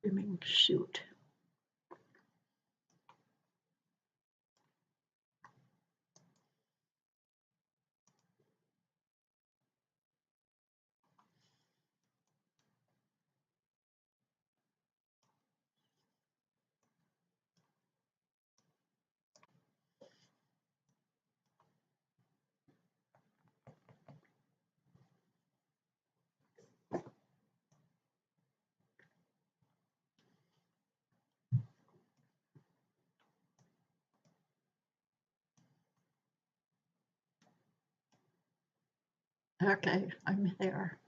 trimming suit. Okay, I'm there.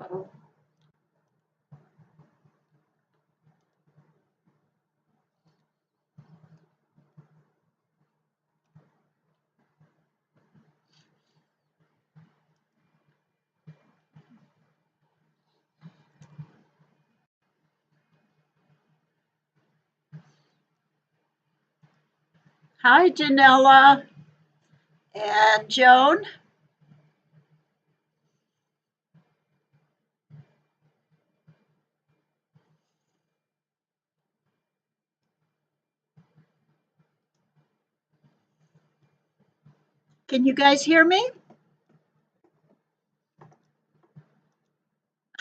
Hi, Janella and Joan. Can you guys hear me?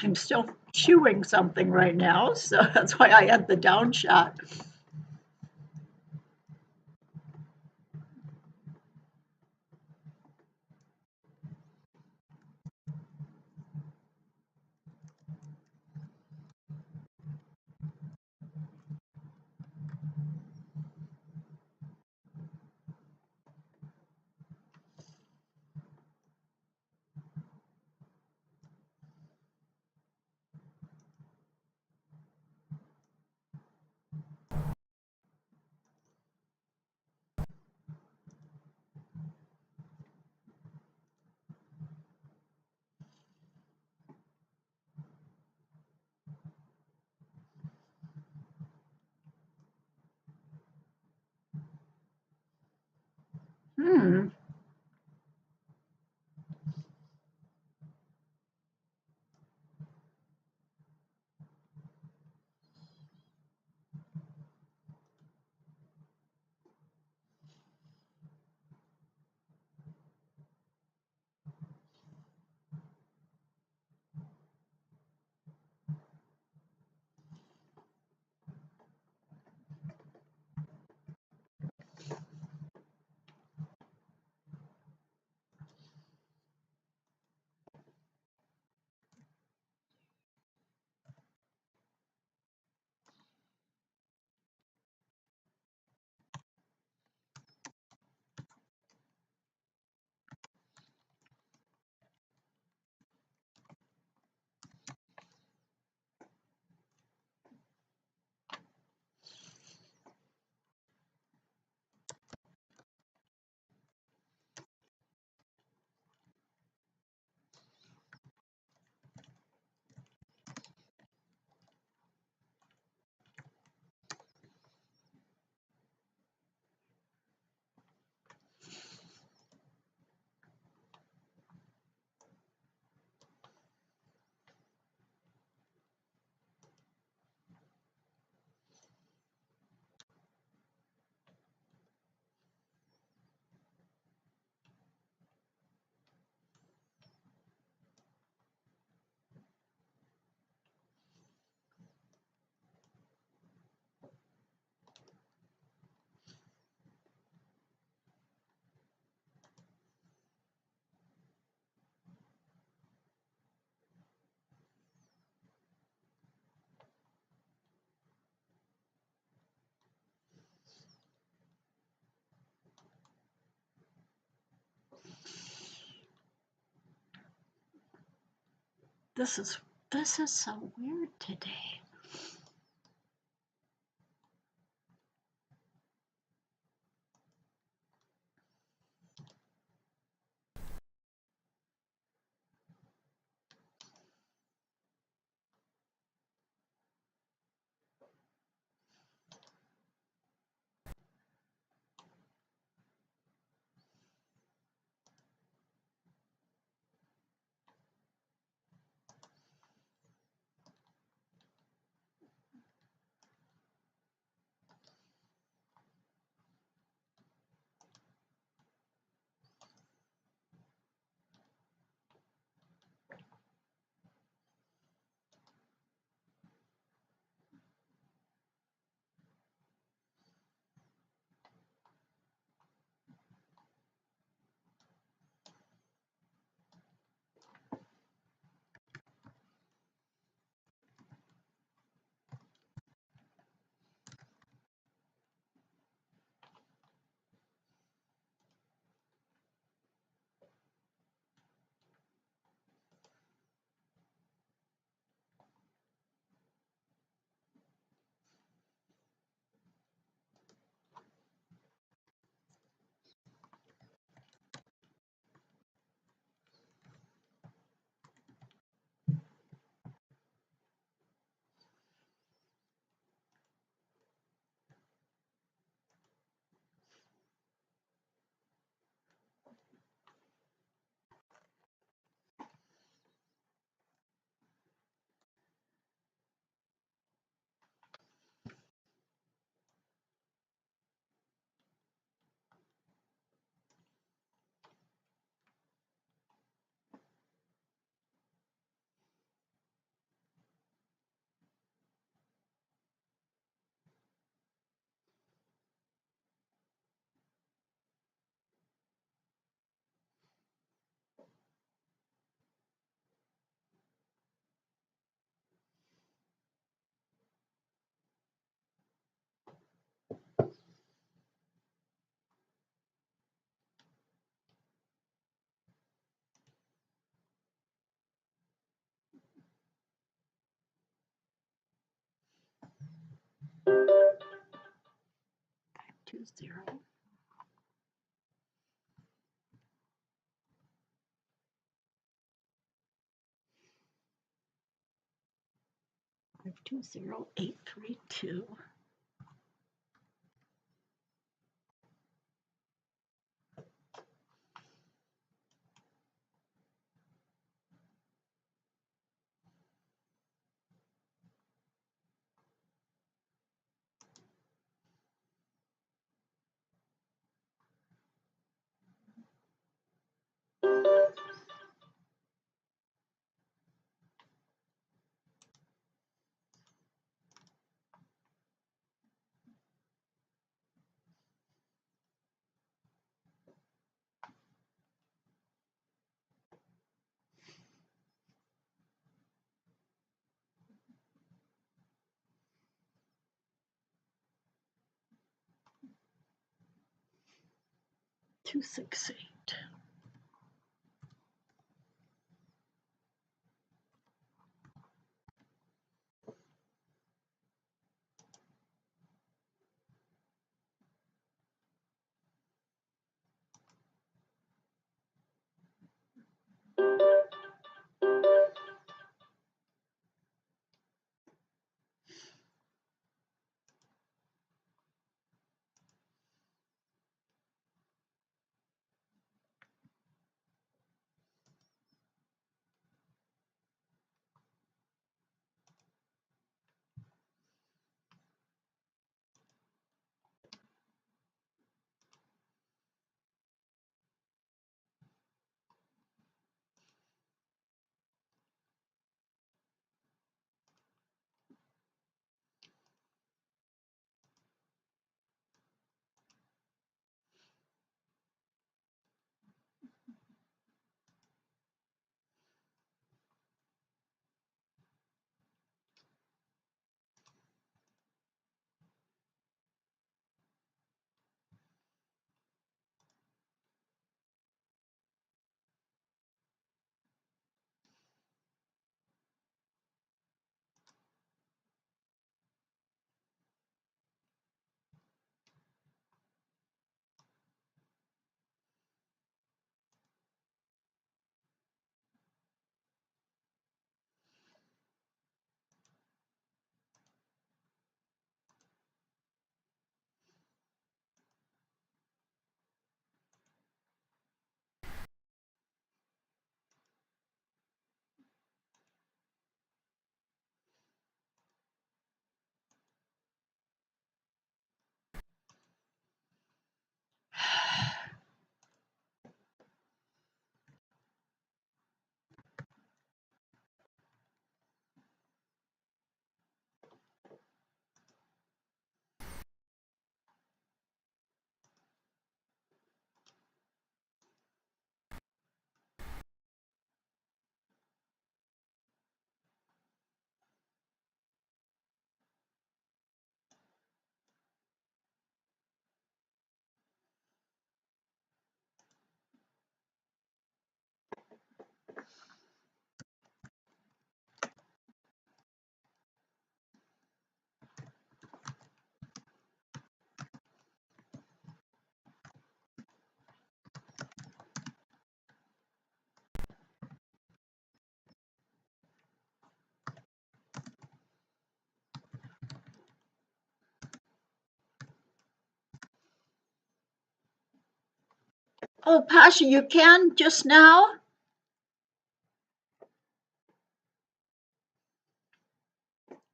I'm still chewing something right now, so that's why I had the down shot. Hmm. This is this is so weird today. 520. 520,832. 268. 'Oh, Pasha, you can just now?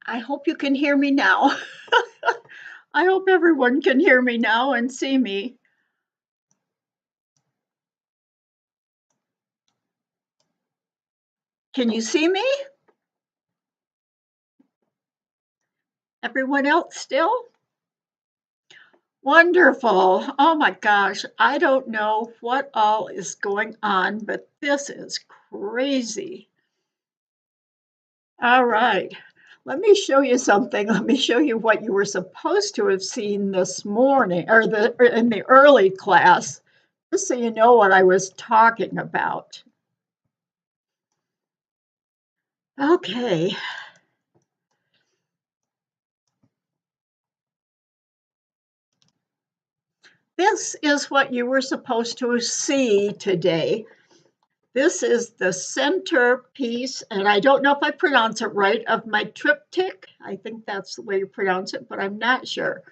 I hope you can hear me now. I hope everyone can hear me now and see me. Can you see me? Everyone else still? Wonderful. Oh my gosh, I don't know what all is going on, but this is crazy. All right. Let me show you something. Let me show you what you were supposed to have seen this morning or in the early class, just so you know what I was talking about. Okay. This is what you were supposed to see today. This is the centerpiece, and I don't know if I pronounce it right, of my triptych. I think that's the way you pronounce it, but I'm not sure.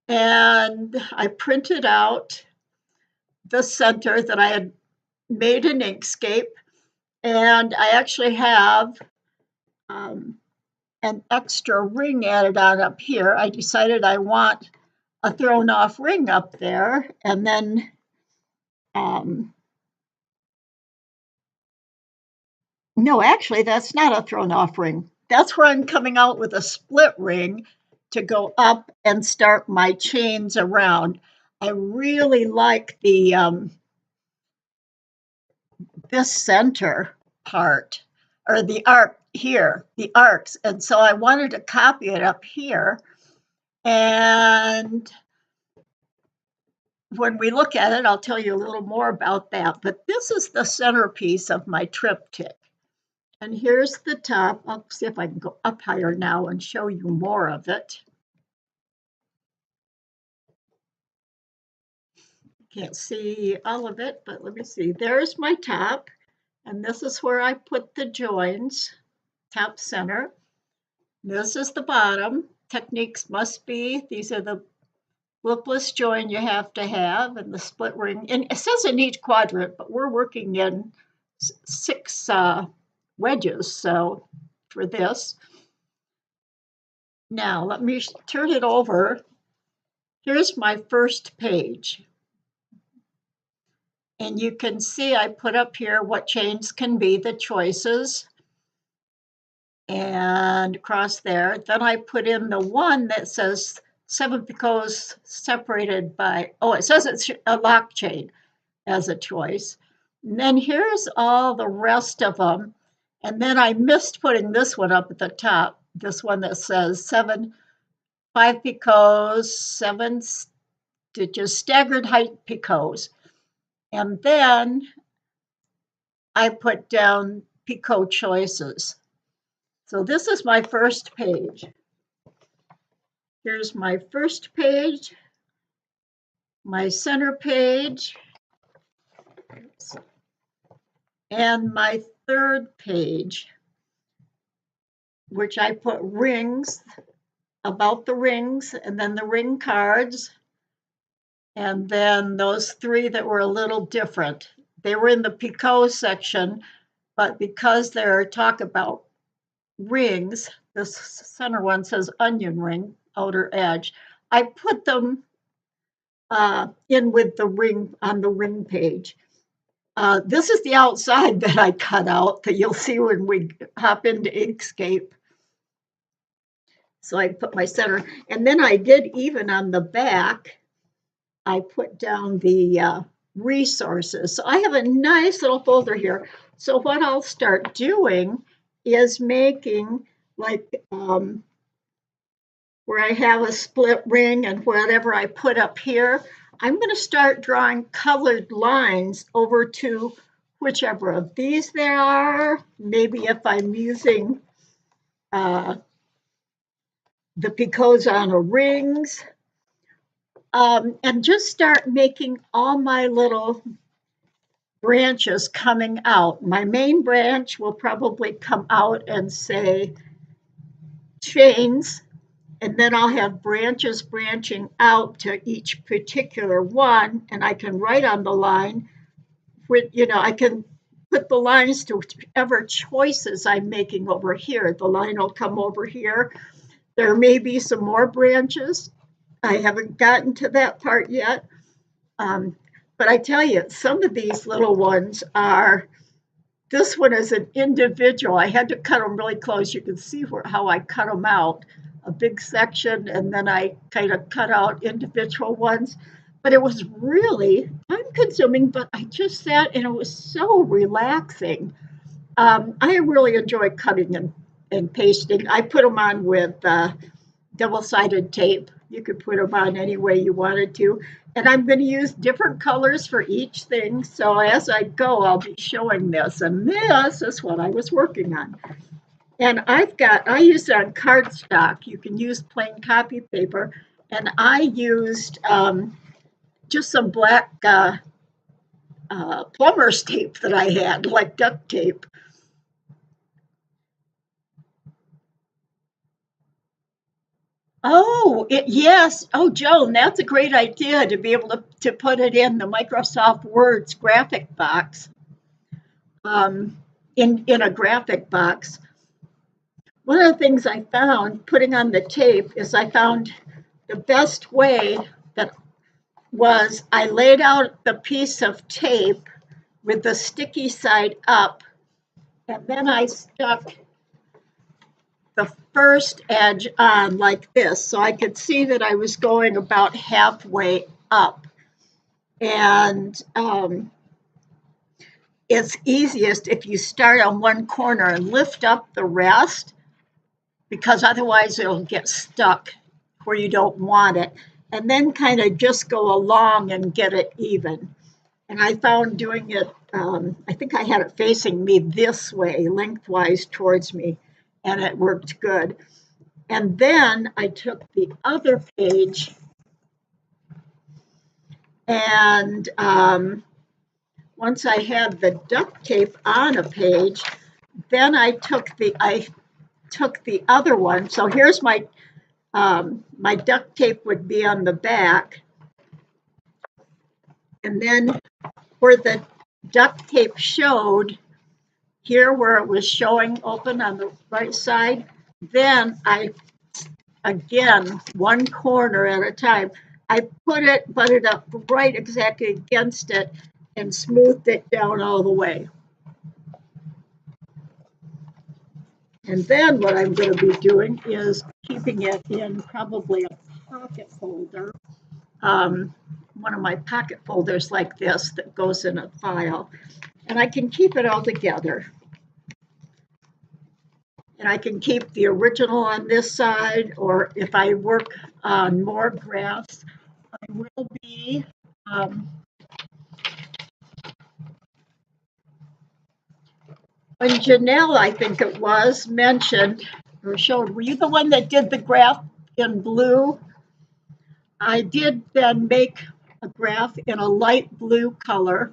And I printed out the center that I had made in Inkscape, and I actually have an extra ring added on up here. I decided I want a thrown off ring up there, and then no, actually, that's not a thrown off ring. That's where I'm coming out with a split ring to go up and start my chains around. I really like the this center part, or the arc here, the arcs. And so I wanted to copy it up here. And when we look at it, I'll tell you a little more about that. But this is the centerpiece of my triptych. And here's the top. I'll see if I can go up higher now and show you more of it. Can't see all of it, but let me see. There's my top. And this is where I put the joins, top center. This is the bottom. Techniques must be, these are the blipless join you have to have, and the split ring. And it says in each quadrant, but we're working in 6 wedges, so for this. Now, let me turn it over. Here's my first page. And you can see I put up here what chains can be, the choices. And across there, then I put in the one that says 7 picots separated by, oh, it says it's a lock chain as a choice. And then here's all the rest of them. And then I missed putting this one up at the top, this one that says 5 picots, 7 stitches, staggered height picots. And then I put down picot choices. So this is my first page. Here's my first page, my center page, and my third page, which I put rings, about the rings, and then the ring cards, and then those 3 that were a little different. They were in the picot section, but because they're talk about rings, this center one says onion ring, outer edge, I put them in with the ring on the ring page. This is the outside that I cut out that you'll see when we hop into Inkscape. So I put my center, and then I did even on the back, I put down the resources. So I have a nice little folder here. So what I'll start doing is making like where I have a split ring and whatever I put up here, I'm going to start drawing colored lines over to whichever of these there are. Maybe if I'm using the picots on rings, and just start making all my little branches coming out. My main branch will probably come out and say chains, and then I'll have branches branching out to each particular one, and I can write on the line with, I can put the lines to whichever choices I'm making over here. The line will come over here. There may be some more branches. I haven't gotten to that part yet. But I tell you, some of these little ones are, this one is an individual. I had to cut them really close. You can see how I cut them out, a big section, and then I kind of cut out individual ones. But it was really time consuming, but I just sat and it was so relaxing. I really enjoy cutting and pasting. I put them on with double-sided tape. You could put them on any way you wanted to. And I'm going to use different colors for each thing. So as I go, I'll be showing this. And this is what I was working on. And I used it on cardstock. You can use plain copy paper. And I used just some black plumber's tape that I had, like duct tape. Oh, yes. Oh, Joan, that's a great idea to be able to put it in the Microsoft Words graphic box, um, in a graphic box. One of the things I found putting on the tape is I found the best way that was I laid out the piece of tape with the sticky side up, and then I stuck the first edge on like this, so I could see that I was going about halfway up. And it's easiest if you start on one corner and lift up the rest, because otherwise it'll get stuck where you don't want it. And then kind of just go along and get it even. And I found doing it, I think I had it facing me this way, lengthwise towards me, and it worked good. And then I took the other page and once I had the duct tape on a page, then I took the other one. So here's my duct tape would be on the back, and then where the duct tape showed, here where it was showing open on the right side, then I, again, one corner at a time, I butted up right exactly against it and smoothed it down all the way. And then what I'm going to be doing is keeping it in probably a pocket folder, one of my pocket folders like this that goes in a file. And I can keep it all together. And I can keep the original on this side, or if I work on more graphs, I will be when Janelle, I think it was, mentioned or showed, were you the one that did the graph in blue? I did then make a graph in a light blue color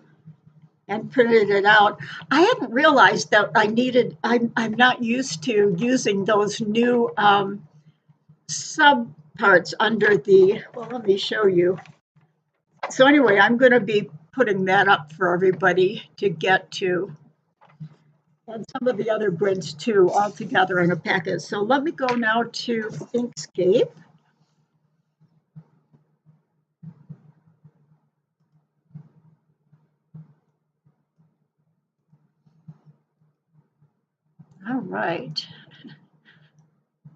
and printed it out. I hadn't realized that I'm not used to using those new sub parts under well, let me show you. So anyway, I'm going to be putting that up for everybody to get to. And some of the other grids too, all together in a package. So let me go now to Inkscape. All right.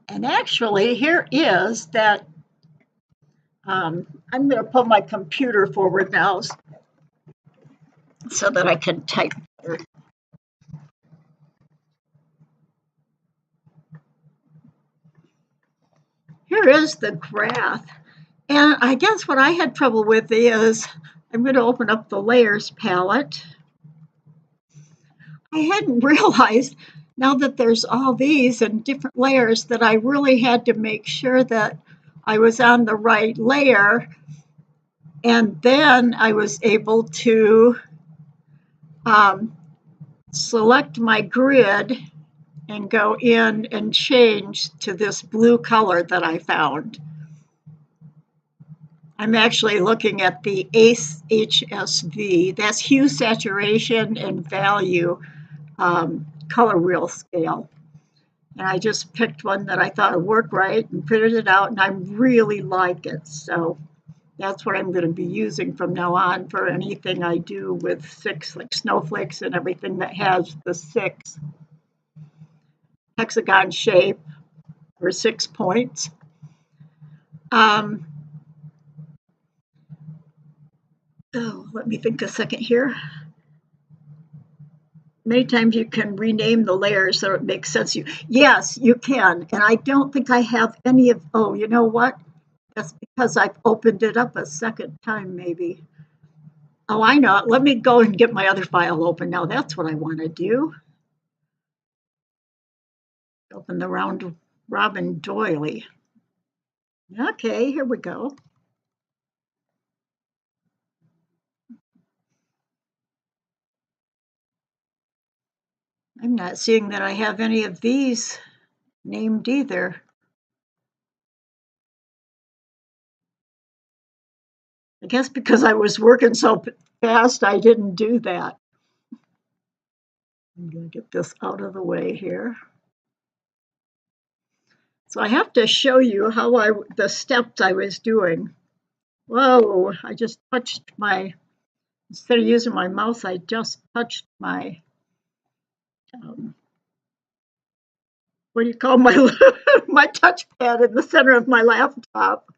And actually, here is that. I'm going to put my computer forward now so that I can type better. Here is the graph. And I guess what I had trouble with is, I'm going to open up the layers palette. I hadn't realized, now that there's all these and different layers, that I really had to make sure that I was on the right layer. And then I was able to select my grid and go in and change to this blue color that I found. I'm actually looking at the ACE HSV. That's hue, saturation, and value color wheel scale. And I just picked one that I thought would work right and printed it out, and I really like it. So that's what I'm going to be using from now on for anything I do with 6, like snowflakes and everything that has the 6 hexagon shape or 6 points. Let me think a second here. Many times you can rename the layers so it makes sense to you. Yes, you can. And I don't think I have any of, oh, you know what? That's because I've opened it up a second time, maybe. Oh, I know. Let me go and get my other file open now. That's what I want to do. Open the round robin doily. Okay, here we go. I'm not seeing that I have any of these named either. I guess because I was working so fast, I didn't do that. I'm going to get this out of the way here. So I have to show you how the steps I was doing. Whoa, I just touched instead of using my mouse, I just touched um, what do you call my, my touchpad in the center of my laptop,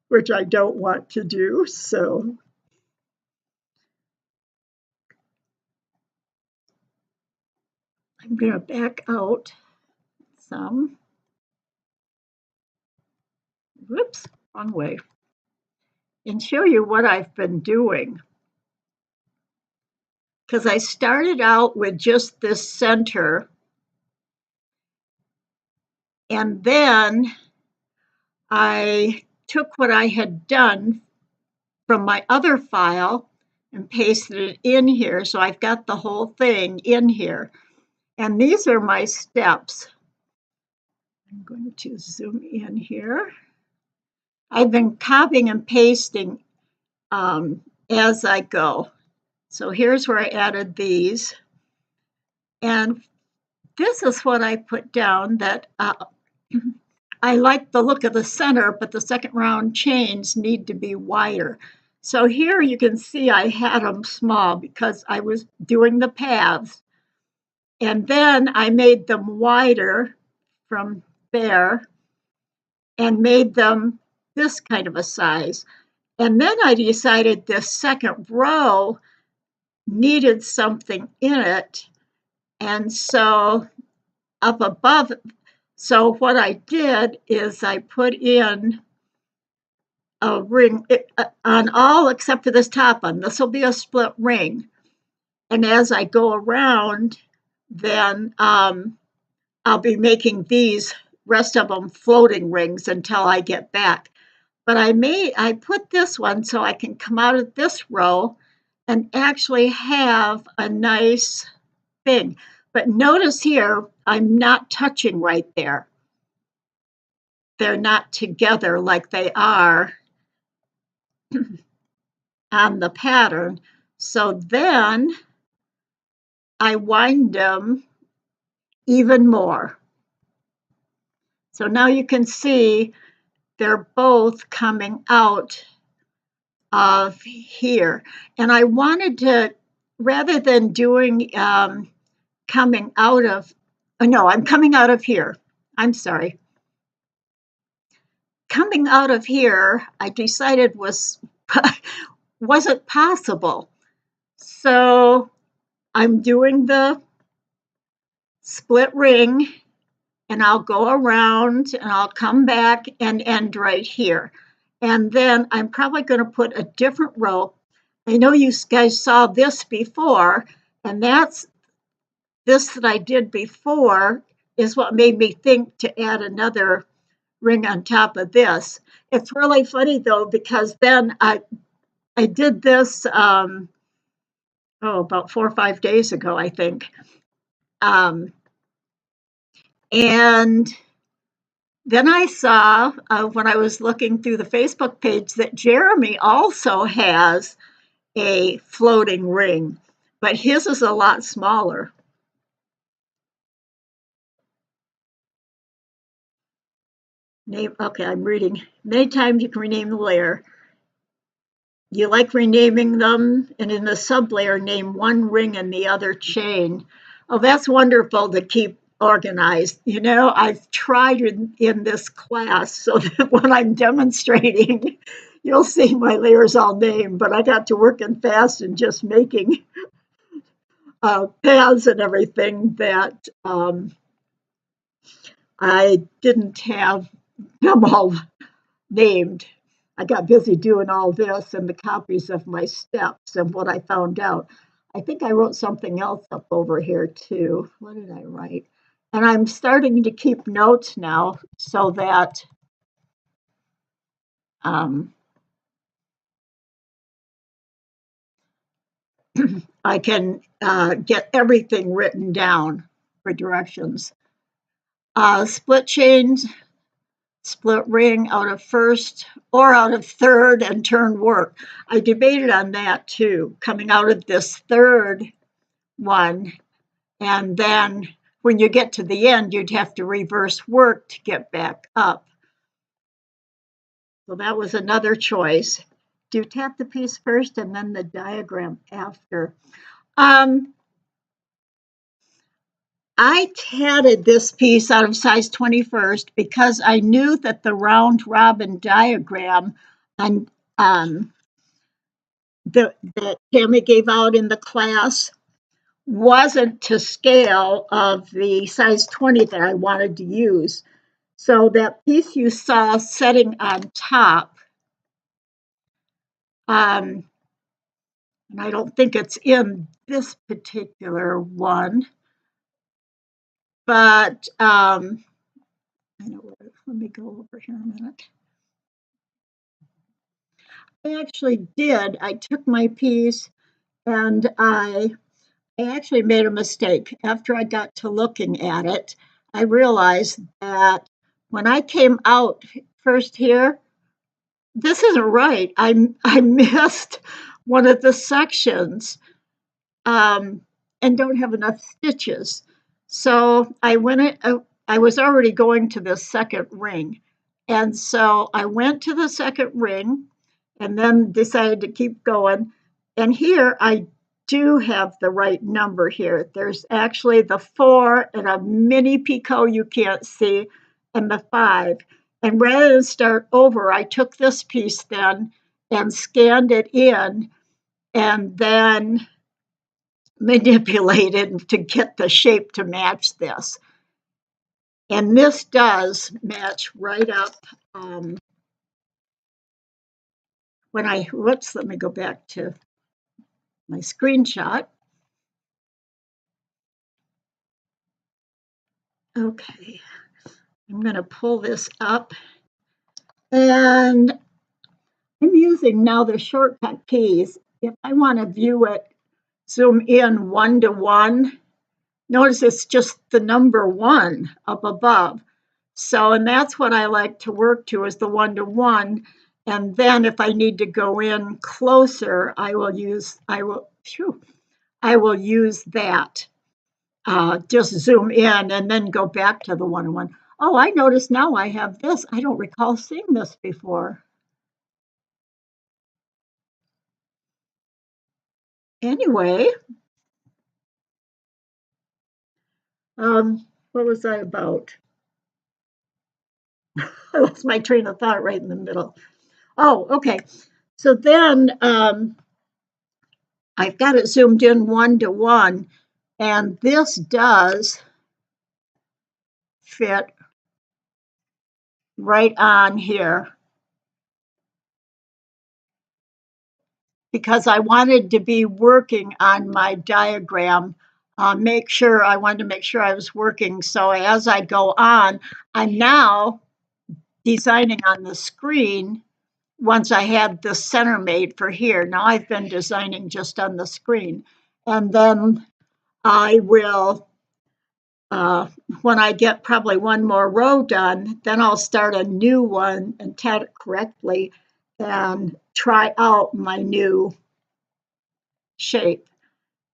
which I don't want to do. So I'm going to back out some. Whoops, wrong way. And show you what I've been doing. Because I started out with just this center, and then I took what I had done from my other file and pasted it in here. So I've got the whole thing in here. And these are my steps. I'm going to zoom in here. I've been copying and pasting as I go. So here's where I added these. And this is what I put down that I like the look of the center, but the second round chains need to be wider. So here you can see I had them small because I was doing the paths. And then I made them wider from there and made them this kind of a size. And then I decided this second row needed something in it. And so up above, so what I did is I put in a ring on all except for this top one. This will be a split ring. And as I go around, then I'll be making these rest of them floating rings until I get back. But I put this one so I can come out of this row and actually have a nice thing. But notice here, I'm not touching right there. They're not together like they are on the pattern. So then I wind them even more. So now you can see they're both coming out of here. And I wanted to, rather than doing coming out of, no, I'm coming out of here. I'm sorry. Coming out of here, I decided wasn't possible. So I'm doing the split ring and I'll go around and I'll come back and end right here. And then I'm probably going to put a different row. I know you guys saw this before, and that's this that I did before is what made me think to add another ring on top of this. It's really funny though, because then I did this about 4 or 5 days ago, I think. And then I saw when I was looking through the Facebook page that Jeremy also has a floating ring, but his is a lot smaller. Okay, I'm reading. Many times you can rename the layer. You like renaming them, and in the sublayer, name one ring and the other chain. Oh, that's wonderful to keep organized. You know, I've tried in this class so that when I'm demonstrating, you'll see my layers all named, but I got to working fast and just making paths and everything that I didn't have them all named. I got busy doing all this and the copies of my steps and what I found out. I think I wrote something else up over here too. What did I write? And I'm starting to keep notes now so that um, I can get everything written down for directions. Split chains, split ring out of first or out of third and turn work. I debated on that too, coming out of this third one. And then when you get to the end, you'd have to reverse work to get back up. So that was another choice. Do you tap the piece first and then the diagram after? Um, I tatted this piece out of size 21st because I knew that the round robin diagram and that Tammy gave out in the class wasn't to scale of the size 20 that I wanted to use. So that piece you saw setting on top, and I don't think it's in this particular one, but I know what, let me go over here a minute. I actually did. I took my piece and I actually made a mistake. After I got to looking at it, I realized that when I came out first here, this isn't right. I missed one of the sections um, and don't have enough stitches. So I was already going to the second ring. And so I went to the second ring and then decided to keep going. And here I do have the right number here. There's actually the 4 and a mini picot you can't see and the 5. And rather than start over, I took this piece then and scanned it in and then manipulated to get the shape to match this. And this does match right up. Let me go back to my screenshot. Okay, I'm going to pull this up. And I'm using now the shortcut keys. If I want to view it, zoom in 1-to-1, notice it's just the number 1 up above. So, and that's what I like to work to is the 1-to-1. And then if I need to go in closer, I will use that. Just zoom in and then go back to the 1-to-1. Oh, I notice now I have this. I don't recall seeing this before. Anyway, what was I about? I lost my train of thought right in the middle. Oh, okay. So then I've got it zoomed in 1-to-1, and this does fit right on here because I wanted to be working on my diagram. I wanted to make sure I was working. So as I go on, I'm now designing on the screen once I had the center made for here. Now I've been designing just on the screen. And then I will, when I get probably one more row done, then I'll start a new one and tat it correctly and try out my new shape.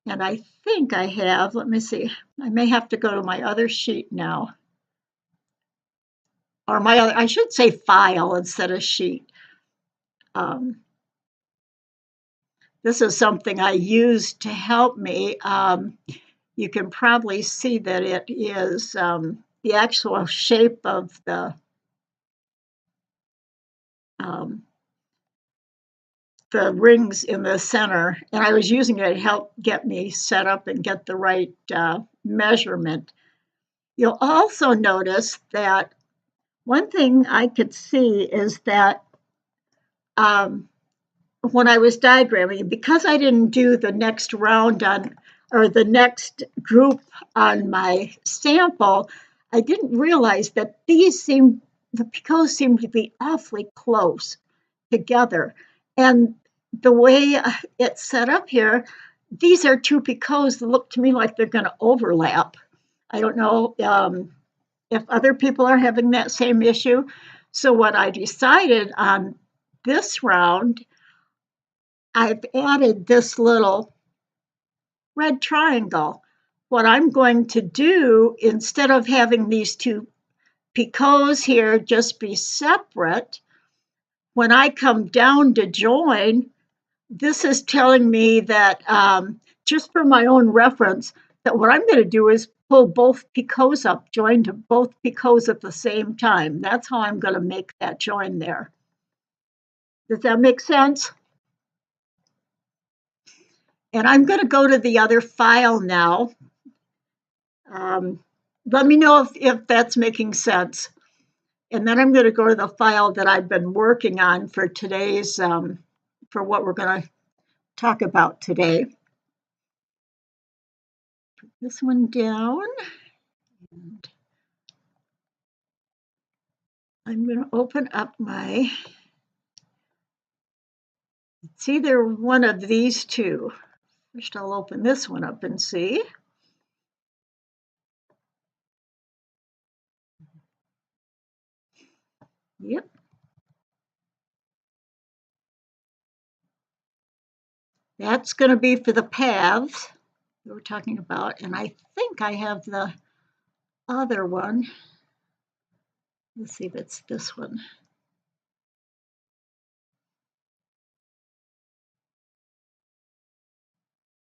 And I think I have, let me see, I may have to go to my other sheet now. Or I should say file instead of sheet. This is something I use to help me. You can probably see that it is the actual shape of the rings in the center, and I was using it to help get me set up and get the right measurement. You'll also notice that one thing I could see is that when I was diagramming, because I didn't do the next round or the next group on my sample, I didn't realize that the picots seemed to be awfully close together. And the way it's set up here, these are two picots that look to me like they're going to overlap. I don't know if other people are having that same issue. So what I decided on this round, I've added this little red triangle. What I'm going to do, instead of having these two picots here just be separate, when I come down to join, this is telling me that, just for my own reference, that what I'm going to do is pull both picots up, join to both picots at the same time. That's how I'm going to make that join there. Does that make sense? And I'm going to go to the other file now. Let me know if that's making sense. And then I'm going to go to the file that I've been working on for today's, for what we're going to talk about today. Put this one down. And I'm going to open up my, it's either one of these two. First, I'll open this one up and see. Yep. That's going to be for the paths that we're talking about. And I think I have the other one. Let's see if it's this one.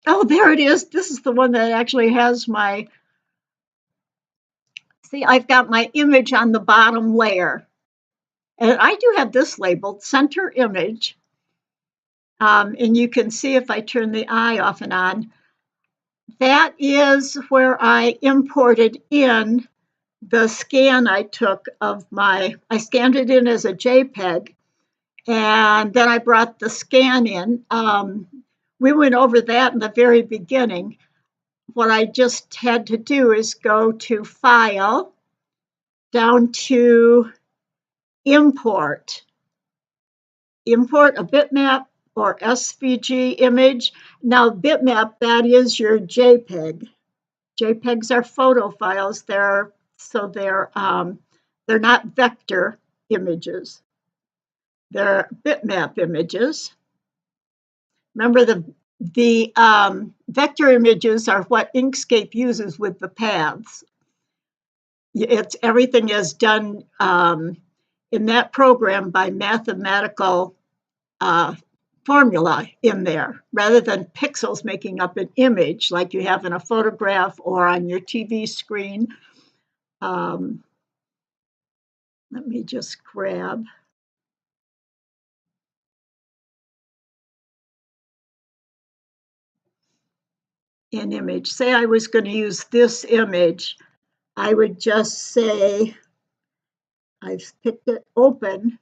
Oh, there it is. This is the one that actually has my, see, I've got my image on the bottom layer. And I do have this labeled center image. And you can see if I turn the eye off and on, that is where I imported in the scan I took of I scanned it in as a JPEG, and then I brought the scan in. We went over that in the very beginning. What I just had to do is go to File, down to Import a bitmap or SVG image. Now, bitmap, that is your JPEG. JPEGs are photo files. They're not vector images. They're bitmap images. Remember, the vector images are what Inkscape uses with the paths. Everything is done in that program by mathematical formula in there, rather than pixels making up an image like you have in a photograph or on your TV screen. Let me just grab an image. Say I was going to use this image. I would just say, I've picked it open,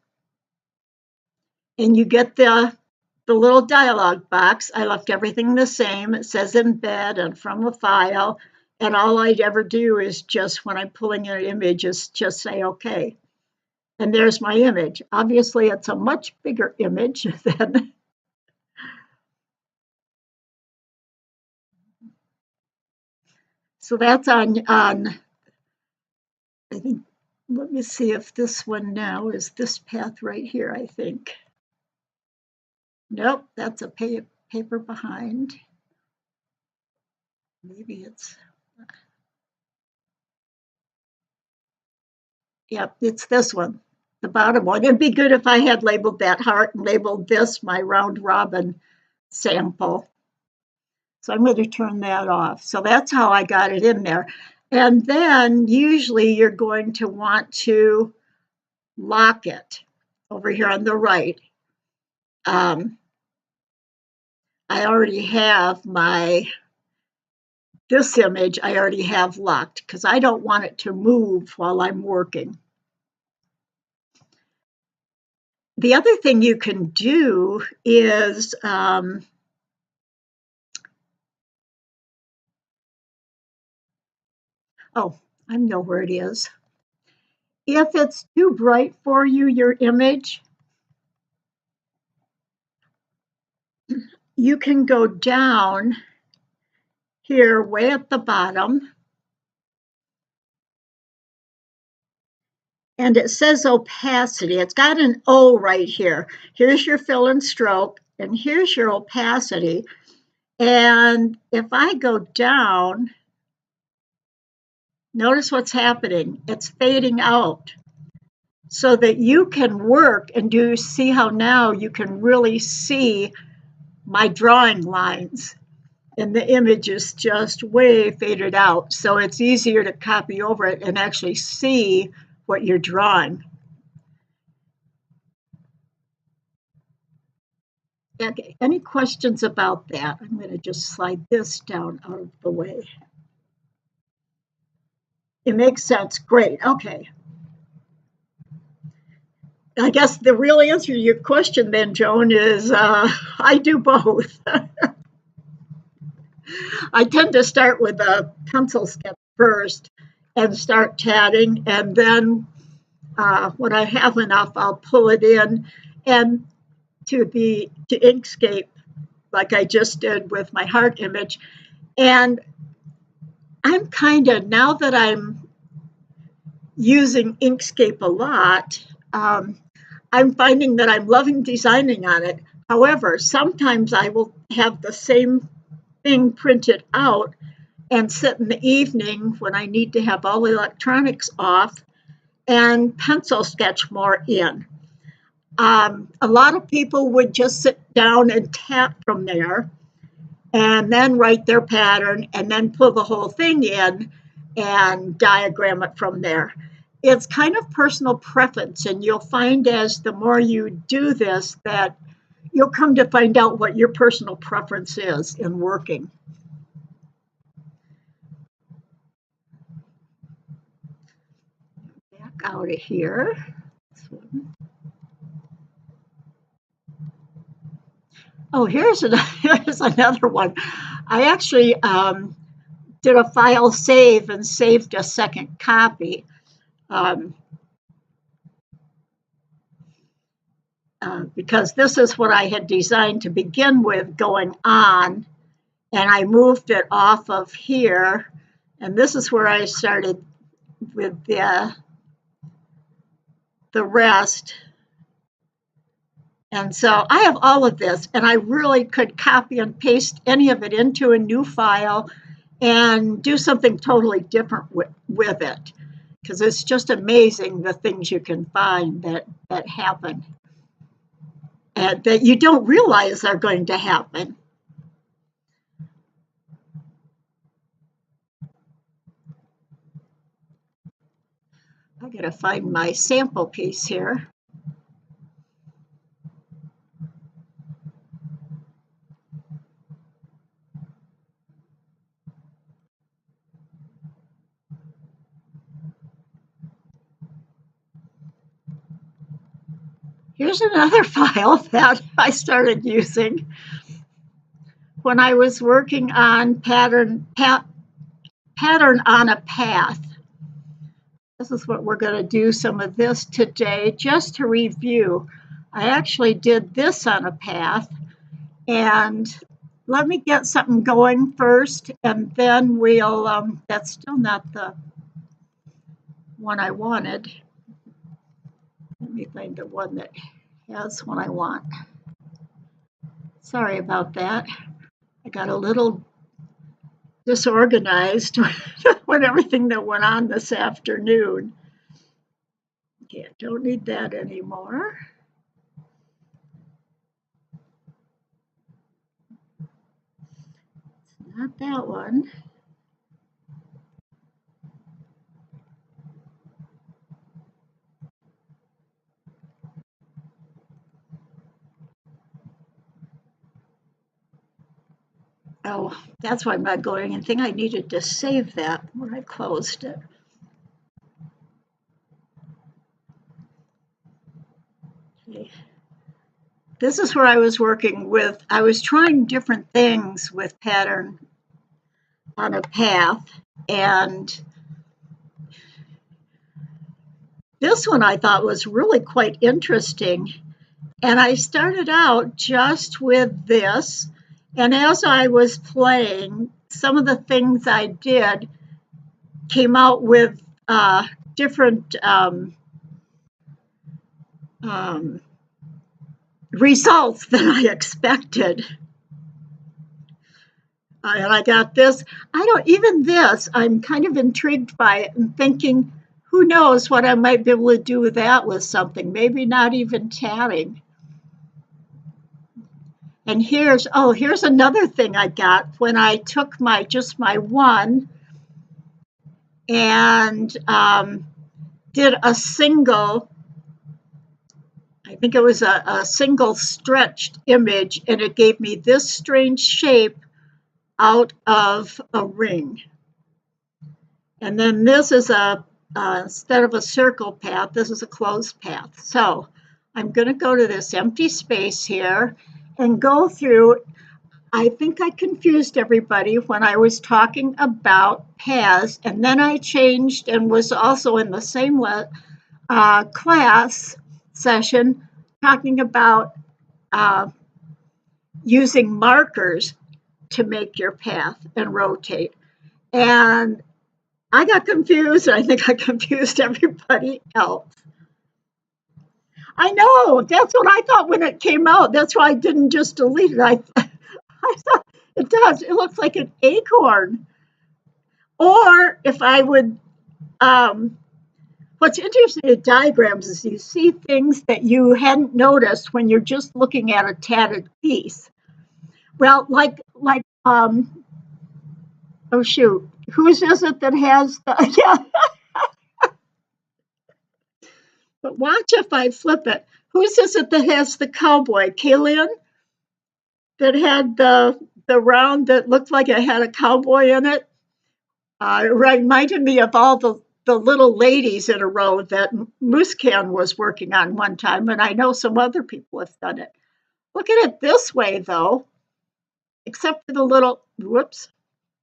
and you get the little dialog box. I left everything the same. It says embed and from a file. And all I'd ever do is just, when I'm pulling an image, is just say, okay. And there's my image. Obviously, it's a much bigger image than. So that's on, I think, let me see if this one now is this path right here, I think. Nope, that's a paper behind. Maybe it's, yep, it's this one, the bottom one. It'd be good if I had labeled that heart and labeled this my round robin sample. So I'm going to turn that off. So that's how I got it in there. And then usually you're going to want to lock it over here on the right. I already have this image I already have locked because I don't want it to move while I'm working. The other thing you can do is, oh, I know where it is. If it's too bright for you, your image, you can go down here way at the bottom. And it says opacity. It's got an O right here. Here's your fill and stroke, and here's your opacity. And if I go down, notice what's happening. It's fading out so that you can work and see how now you can really see my drawing lines. And the image is just way faded out. So it's easier to copy over it and actually see what you're drawing. Okay, any questions about that? I'm going to just slide this down out of the way. It makes sense. Great. Okay. I guess the real answer to your question then, Joan, is I do both. I tend to start with a pencil sketch first and start tatting, and then when I have enough, I'll pull it in and to Inkscape, like I just did with my heart image. And I'm kind of, now that I'm using Inkscape a lot, I'm finding that I'm loving designing on it. However, sometimes I will have the same thing printed out and sit in the evening when I need to have all the electronics off and pencil sketch more in. A lot of people would just sit down and tap from there and then write their pattern and then pull the whole thing in and diagram it from there. It's kind of personal preference, and you'll find as the more you do this that you'll come to find out what your personal preference is in working. Back out of here. Oh, here's another one. I actually did a file save and saved a second copy. Because this is what I had designed to begin with going on, and I moved it off of here, and this is where I started with the rest. And so I have all of this, and I really could copy and paste any of it into a new file and do something totally different with it, because it's just amazing the things you can find that happen and that you don't realize are going to happen. I gotta find my sample piece here. Here's another file that I started using when I was working on pattern on a path. This is what we're going to do some of this today, just to review. I actually did this on a path, and let me get something going first, and then we'll, that's still not the one I wanted. Let me find the one that has what I want. Sorry about that. I got a little disorganized with everything that went on this afternoon. Okay, I don't need that anymore. It's not that one. Oh, that's why I'm not going. I think I needed to save that when I closed it. Okay. This is where I was working with, I was trying different things with pattern on a path, and this one I thought was really quite interesting. And I started out just with this, and as I was playing, some of the things I did came out with different um, results than I expected. And I got this. Even this, I'm kind of intrigued by it and thinking, who knows what I might be able to do with that with something, maybe not even tatting. And here's another thing I got when I took my one and did a single, I think it was a single stretched image, and it gave me this strange shape out of a ring. And then this is instead of a circle path, this is a closed path. So I'm going to go to this empty space here and go through. I think I confused everybody when I was talking about paths, and then I changed and was also in the same class session talking about using markers to make your path and rotate. And I got confused. I think I confused everybody else. I know. That's what I thought when it came out. That's why I didn't just delete it. I thought it does. It looks like an acorn. Or if I would, what's interesting in diagrams is you see things that you hadn't noticed when you're just looking at a tatted piece. Well, oh shoot, whose is it that has the, yeah. But watch if I flip it. Whose is it that has the cowboy? Kalian? That had the round that looked like it had a cowboy in it? It reminded me of all the little ladies in a row that Muscan was working on one time, and I know some other people have done it. Look at it this way, though, except for the little, whoops.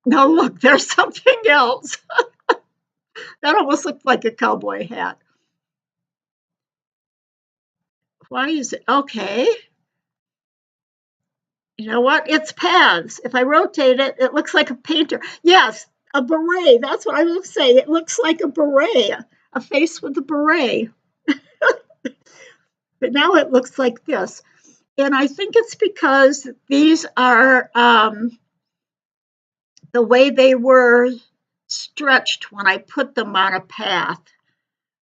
No, look, there's something else. That almost looked like a cowboy hat. Why is it? Okay. You know what? It's paths. If I rotate it, it looks like a painter. Yes, a beret. That's what I was saying. It looks like a beret, a face with a beret. But now it looks like this. And I think it's because these are the way they were stretched when I put them on a path,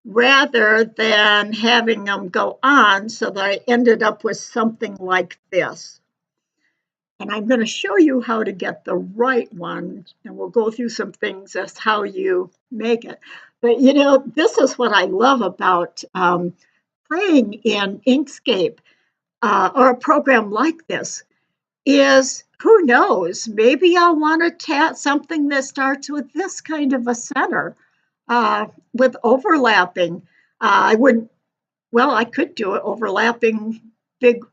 rather than having them go on, so that I ended up with something like this. And I'm going to show you how to get the right one, and we'll go through some things as how you make it. But this is what I love about playing in Inkscape or a program like this is, who knows, maybe I'll want to tat something that starts with this kind of a center with overlapping. I could do it overlapping big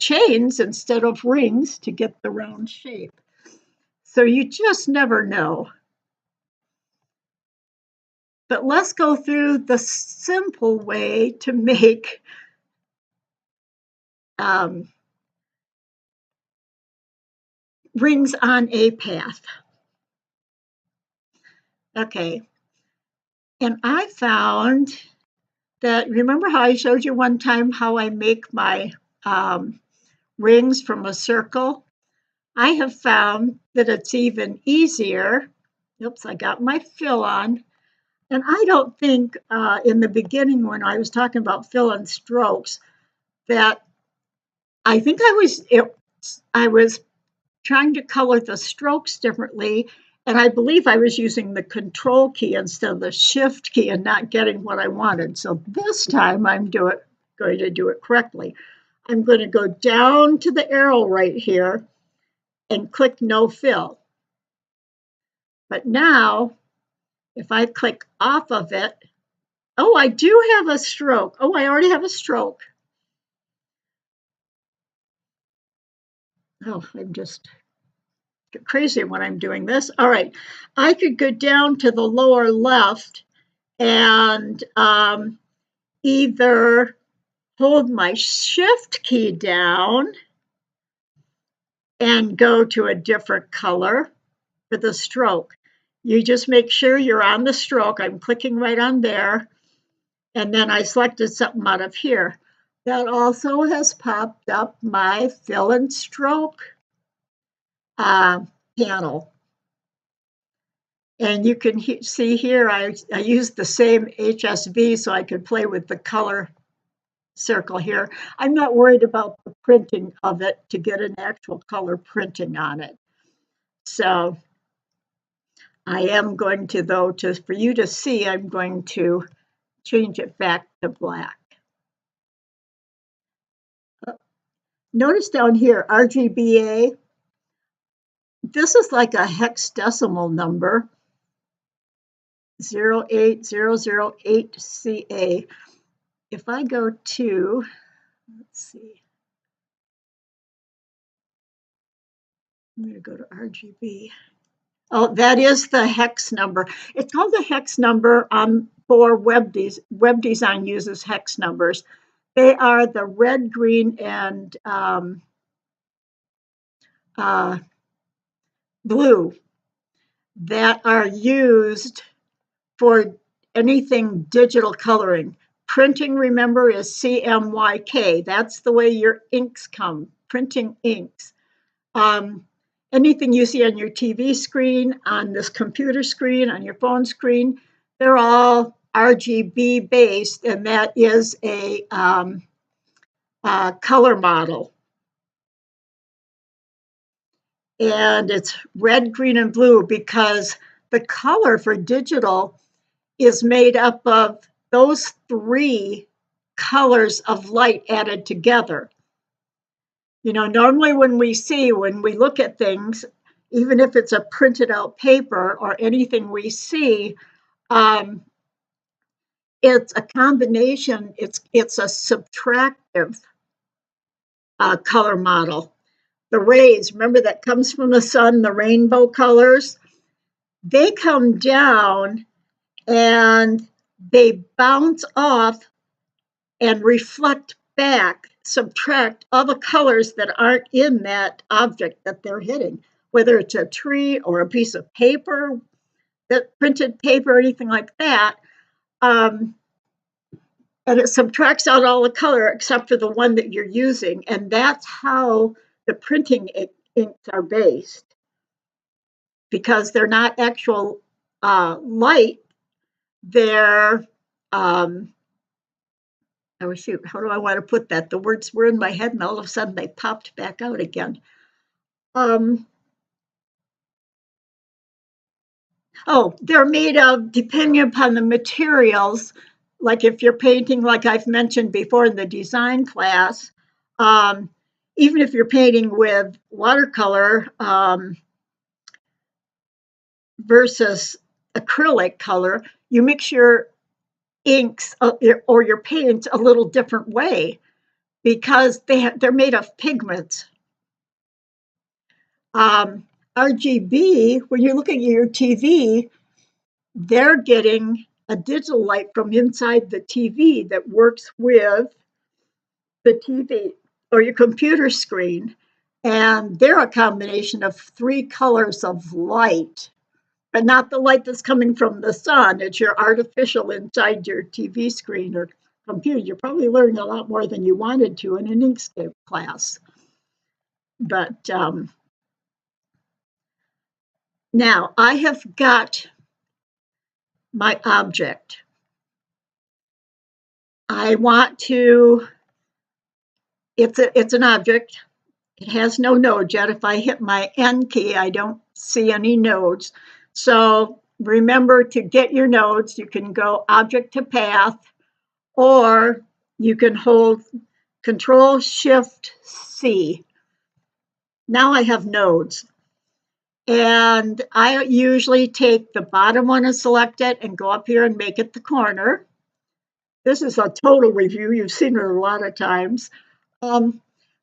chains instead of rings to get the round shape. So you just never know. But let's go through the simple way to make rings on a path. Okay. And I found that, remember how I showed you one time how I make my rings from a circle? I have found that it's even easier. Oops, I got my fill on. And I don't think in the beginning when I was talking about fill and strokes that I think I was trying to color the strokes differently, and I believe I was using the control key instead of the shift key and not getting what I wanted. So this time I'm going to do it correctly. I'm going to go down to the arrow right here and click no fill. But now, if I click off of it, oh, I do have a stroke. Oh, I already have a stroke. Oh, I'm just crazy when I'm doing this. All right, I could go down to the lower left and either hold my shift key down and go to a different color. for the stroke. You just make sure you're on the stroke. I'm clicking right on there. And then I selected something out of here. That also has popped up my fill and stroke panel. And you can see here, I used the same HSV so I could play with the color circle here. I'm not worried about the printing of it to get an actual color printing on it. So I am going to, though, for you to see, I'm going to change it back to black. Notice down here, RGBA. This is like a hexadecimal number, 08008CA. If I go to, let's see, I'm going to go to RGB. Oh, that is the hex number. It's called the hex number for web design uses hex numbers. They are the red, green, and blue that are used for anything digital coloring. Printing, remember, is CMYK. That's the way your inks come, printing inks. Anything you see on your TV screen, on this computer screen, on your phone screen, they're all RGB based, and that is a color model. And it's red, green, and blue because the color for digital is made up of those three colors of light added together. You know, normally when we look at things, even if it's a printed out paper or anything we see, it's a combination, it's a subtractive color model. The rays, remember that comes from the sun, the rainbow colors, they come down and they bounce off and reflect back, subtract all the colors that aren't in that object that they're hitting, whether it's a tree or a piece of paper, that printed paper, or anything like that. And it subtracts out all the color except for the one that you're using. And that's how the printing inks are based, because they're not actual light. They're, oh shoot, how do I want to put that? The words were in my head and all of a sudden they popped back out again. They're made of, depending upon the materials, like if you're painting, like I've mentioned before in the design class, even if you're painting with watercolor versus acrylic color, you mix your inks or your paints a little different way because they're made of pigments. RGB, when you're looking at your TV, they're getting a digital light from inside the TV that works with the TV or your computer screen. And they're a combination of three colors of light, but not the light that's coming from the sun. It's your artificial inside your TV screen or computer. You're probably learning a lot more than you wanted to in an Inkscape class. But now I have got my object. I want to, it's an object. It has no nodes yet. If I hit my N key, I don't see any nodes. So remember, to get your nodes, you can go object to path, or you can hold Control Shift C. Now I have nodes. And I usually take the bottom one and select it and go up here and make it the corner. This is a total review. You've seen it a lot of times. But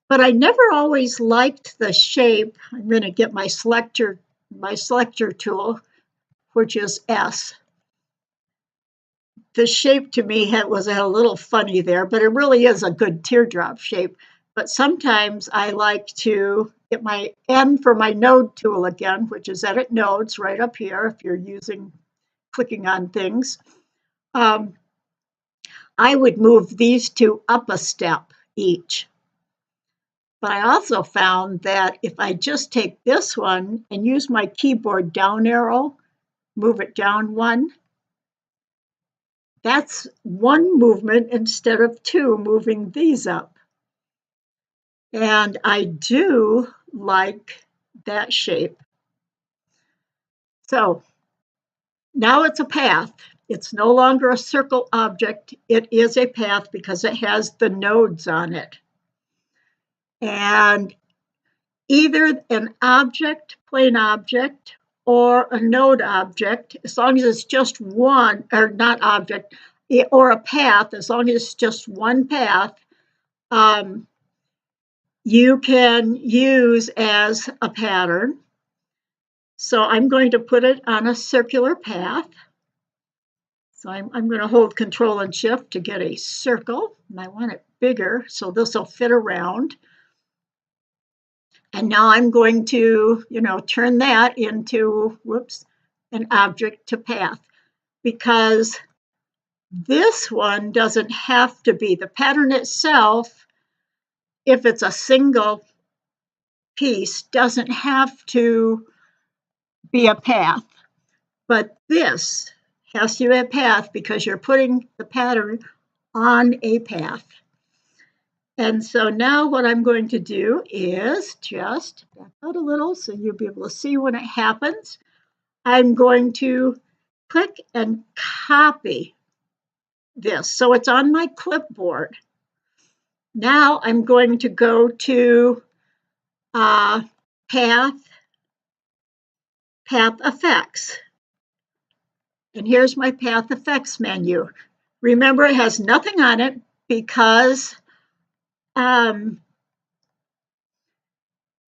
I never always liked the shape. I'm going to get my selector tool, which is S. The shape to me was a little funny there, but it really is a good teardrop shape. But sometimes I like to get my N for my node tool again, which is edit nodes right up here if you're clicking on things. I would move these two up a step each. But I also found that if I just take this one and use my keyboard down arrow, move it down one, that's one movement instead of two, moving these up. And I do like that shape. So now it's a path. It's no longer a circle object. It is a path because it has the nodes on it. And either an object, plain object, or a node object, as long as it's just one, or not object, or a path, as long as it's just one path, you can use as a pattern. So I'm going to put it on a circular path. So I'm going to hold Control and Shift to get a circle, and I want it bigger, so this will fit around. And now I'm going to, turn that into, an object to path, because this one doesn't have to be. The pattern itself, if it's a single piece, doesn't have to be a path. But this has to be a path because you're putting the pattern on a path. And so now what I'm going to do is just back out a little so you'll be able to see when it happens. I'm going to click and copy this so it's on my clipboard. Now I'm going to go to Path Effects. And here's my Path Effects menu. Remember, it has nothing on it because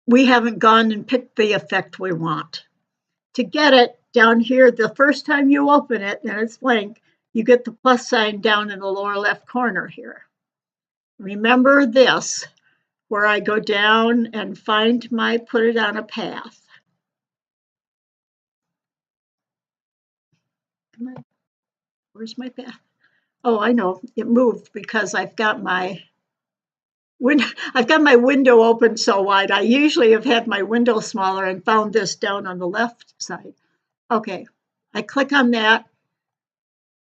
we haven't gone and picked the effect we want. To get it down here, the first time you open it and it's blank, you get the plus sign down in the lower left corner here. Remember this, where I go down and find put it on a path. Where's my path? Oh, I know, it moved because I've got my window open so wide. I usually have had my window smaller and found this down on the left side. Okay, I click on that.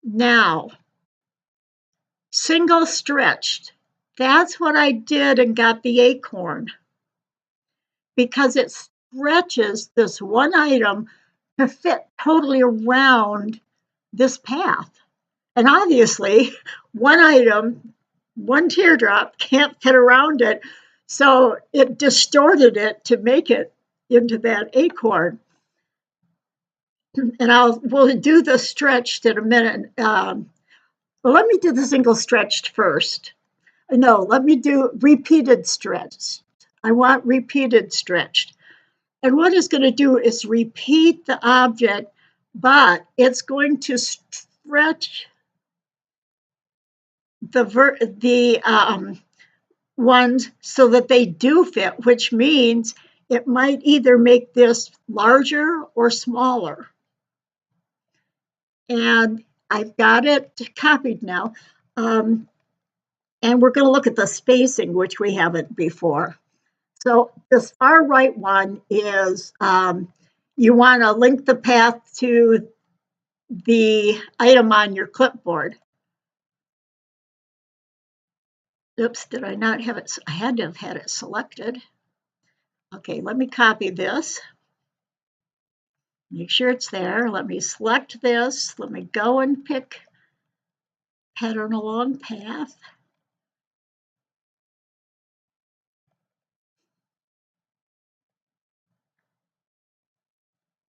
Now, single stretched. That's what I did and got the acorn, because it stretches this one item to fit totally around this path. And obviously, one item, one teardrop can't fit around it, so it distorted it to make it into that acorn. And we'll do the stretched in a minute. Well, let me do the single stretched first. No, let me do repeated stretched. I want repeated stretched. And what it's going to do is repeat the object, but it's going to stretch the ones so that they do fit, which means it might either make this larger or smaller. And I've got it copied now. And we're going to look at the spacing, which we haven't before. So this far right one is you want to link the path to the item on your clipboard. Oops, did I not have it? I had to have had it selected. Okay, let me copy this. Make sure it's there. Let me select this. Let me go and pick pattern along path.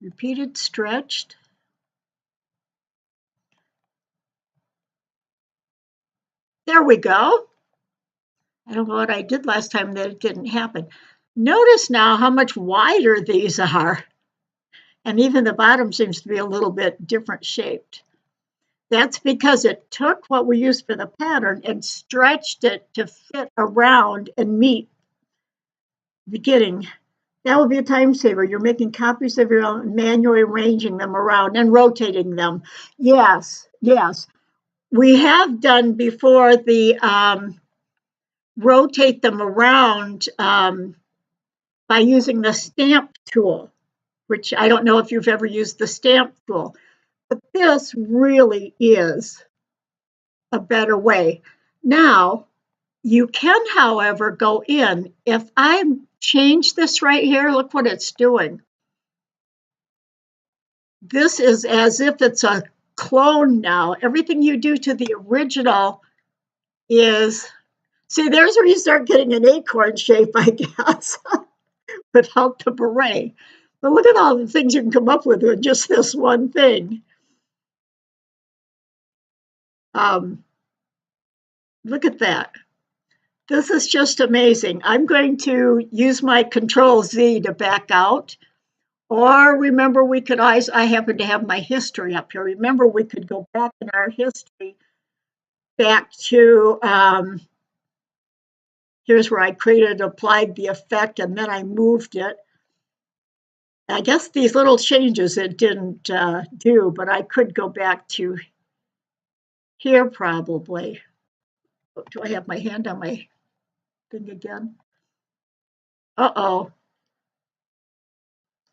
Repeated stretched. There we go. I don't know what I did last time that it didn't happen. Notice now how much wider these are. And even the bottom seems to be a little bit different shaped. That's because it took what we used for the pattern and stretched it to fit around and meet the beginning That would be a time saver. You're making copies of your own, manually arranging them around and rotating them. Yes, yes. We have done before the rotate them around by using the stamp tool, which I don't know if you've ever used the stamp tool, but this really is a better way. Now, you can, however, go in. If I change this right here, look what it's doing. This is as if it's a clone now. Everything you do to the original is, see, there's where you start getting an acorn shape, I guess, without the beret. But look at all the things you can come up with just this one thing. Look at that. This is just amazing. I'm going to use my Control Z to back out. Or remember, we could always, I happen to have my history up here. Remember, we could go back in our history back to, here's where I created, applied the effect, and then I moved it. I guess these little changes it didn't do, but I could go back to here probably. Do I have my hand on my thing again? Uh-oh.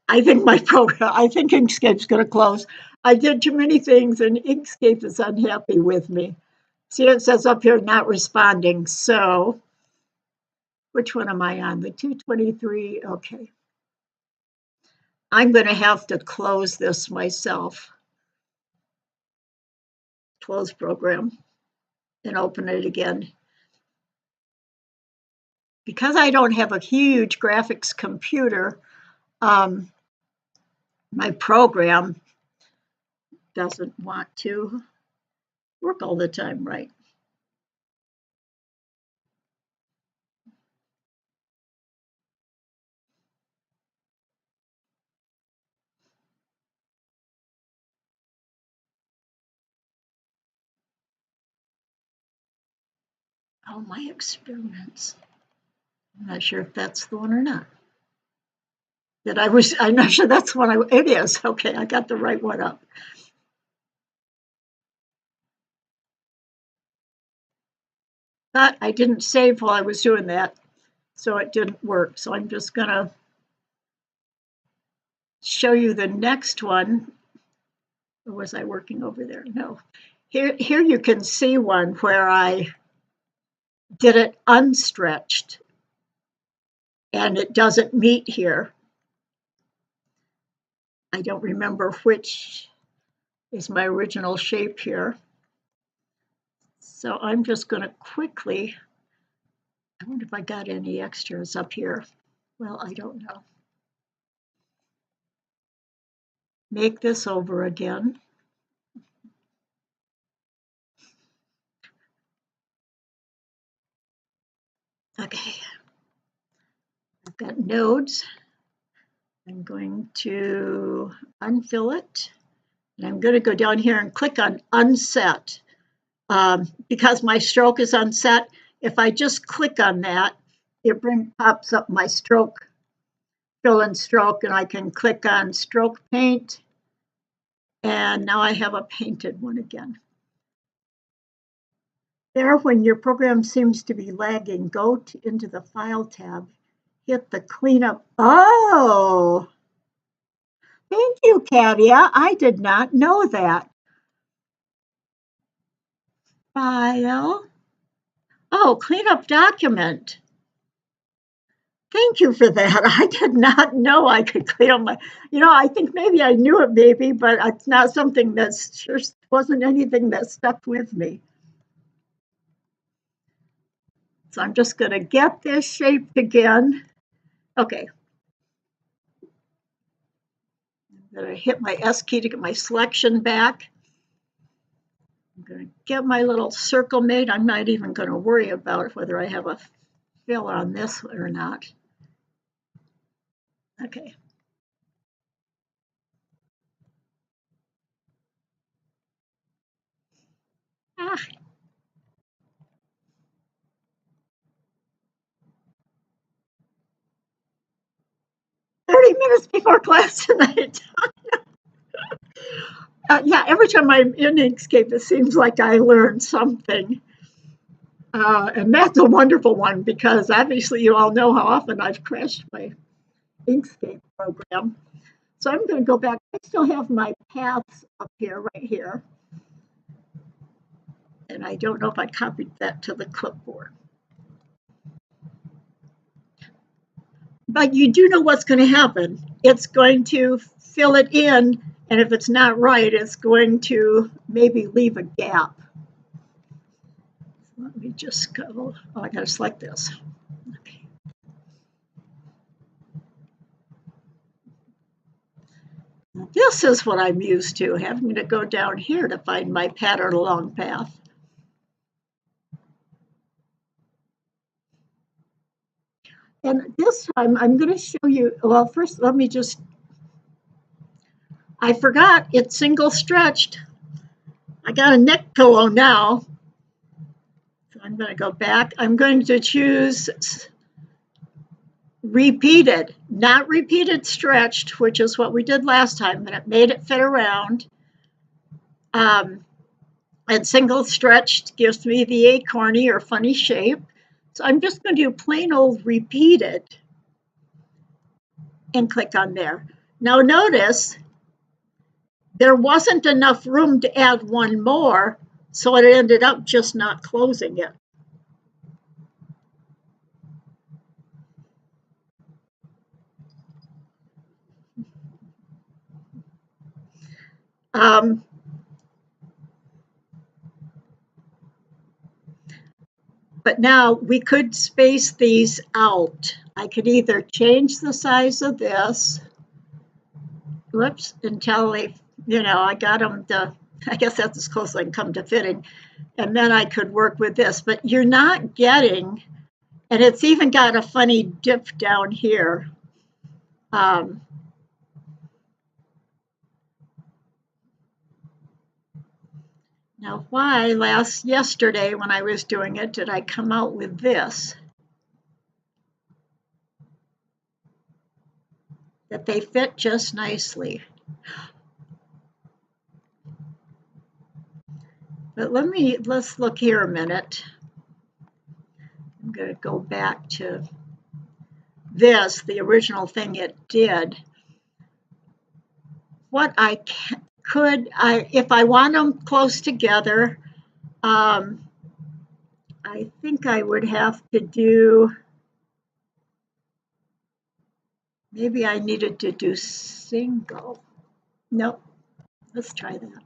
I think Inkscape's going to close. I did too many things and Inkscape is unhappy with me. See, it says up here not responding. So, which one am I on? The 223. Okay. I'm going to have to close this myself. Close program and open it again. Because I don't have a huge graphics computer, my program doesn't want to work all the time right. Oh, my experiments. I'm not sure if that's the one or not. I'm not sure that's one it is. Okay, I got the right one up. But I didn't save while I was doing that, so it didn't work. So I'm just gonna show you the next one. Or was I working over there? No. Here you can see one where I did it unstretched and it doesn't meet here. I don't remember which is my original shape here. So I'm just going to quickly, I wonder if I got any extras up here. Well, I don't know. Make this over again. Okay. I've got nodes. I'm going to unfill it. And I'm going to go down here and click on unset. Because my stroke is unset, if I just click on that, it pops up my stroke, fill and stroke, and I can click on stroke paint. And now I have a painted one again. There, when your program seems to be lagging, go into the File tab, hit the Cleanup. Oh, thank you, Katia. I did not know that. File. Oh, Cleanup Document. Thank you for that. I did not know I could clean up my, I think maybe I knew it maybe, but it's not something that's sure wasn't anything that stuck with me. So I'm just going to get this shaped again. Okay. I'm going to hit my S key to get my selection back. I'm going to get my little circle made. I'm not even going to worry about whether I have a fill on this or not. Okay. Ah. minutes before class tonight. Yeah, every time I'm in Inkscape, it seems like I learn something. And that's a wonderful one because obviously you all know how often I've crashed my Inkscape program. So I'm going to go back. I still have my paths up here, right here. And I don't know if I copied that to the clipboard. But you do know what's going to happen. It's going to fill it in, and if it's not right, it's going to maybe leave a gap. Let me just go. Oh, I got to select this. Okay. This is what I'm used to, having to go down here to find my pattern along path. And this time I'm going to show you, well, first let me just, I forgot it's single stretched. I got a neck pillow now. So I'm going to go back. I'm going to choose repeated, not repeated stretched, which is what we did last time, and it made it fit around. And single stretched gives me the acorny or funny shape. So I'm just going to do plain old repeated and click on there. Now notice there wasn't enough room to add one more, so it ended up just not closing it. But now we could space these out. I could either change the size of this, whoops, until they, I got them to, I guess that's as close as I can come to fitting. And then I could work with this, but you're not getting, and it's even got a funny dip down here. Now, why yesterday when I was doing it, did I come out with this? That they fit just nicely. But let's look here a minute. I'm going to go back to this, the original thing it did. What I could, if I want them close together, I think I would have to do, maybe I needed to do single. Nope, let's try that.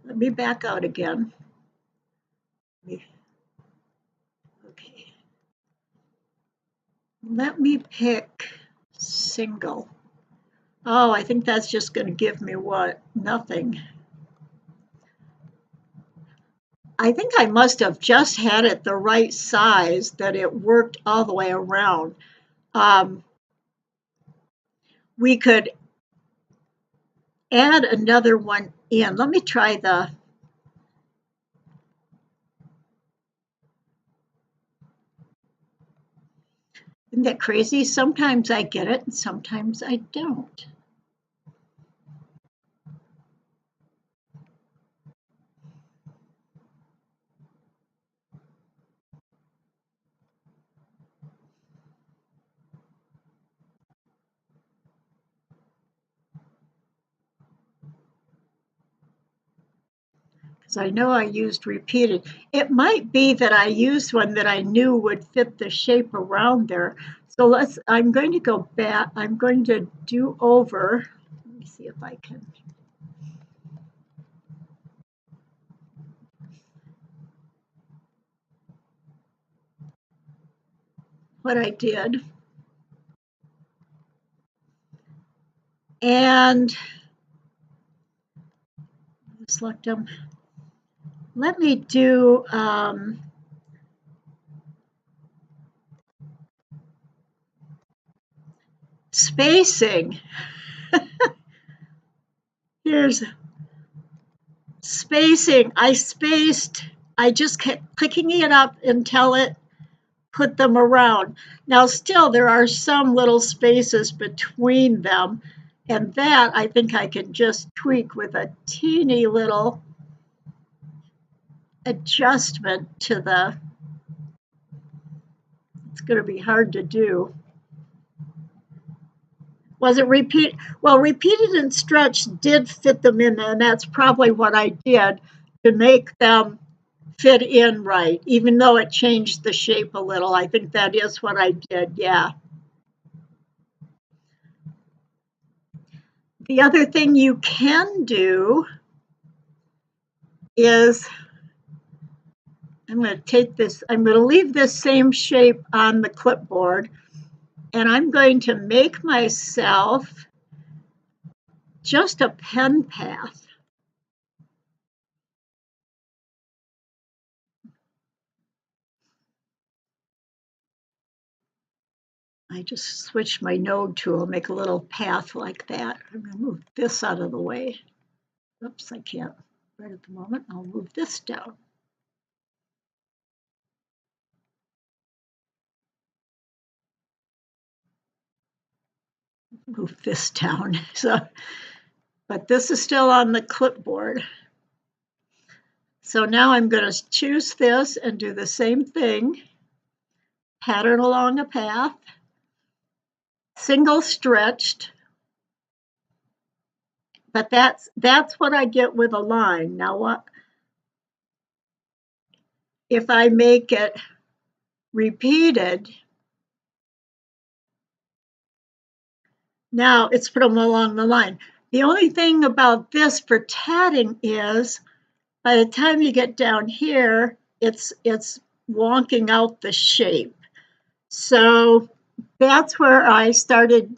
Let me back out again. Okay. Let me pick single. Oh, I think that's just going to give me what? Nothing. I think I must have just had it the right size that it worked all the way around. We could add another one in. Let me try the, isn't that crazy? Sometimes I get it and sometimes I don't. Because I know I used repeated. It might be that I used one that I knew would fit the shape around there. So I'm going to go back. I'm going to do over. Let me see if I can. What I did. And select them. Let me do spacing. Here's spacing. I just kept clicking it up until it put them around. Now still there are some little spaces between them, and that I think I can just tweak with a teeny little adjustment to the, it's going to be hard to do. Was it repeat? Well, repeated and stretch did fit them in, and that's probably what I did to make them fit in right, even though it changed the shape a little. I think that is what I did, yeah. The other thing you can do is, I'm going to take this, I'm going to leave this same shape on the clipboard, and I'm going to make myself just a pen path. I just switched my node tool, make a little path like that. I'm going to move this out of the way. Oops, I can't right at the moment. I'll move this down. Move this down. So, but this is still on the clipboard. So now I'm going to choose this and do the same thing. Pattern along a path. Single stretched. But that's what I get with a line. Now what if I make it repeated? Now it's put them along the line. The only thing about this for tatting is by the time you get down here, it's wonking out the shape. So that's where I started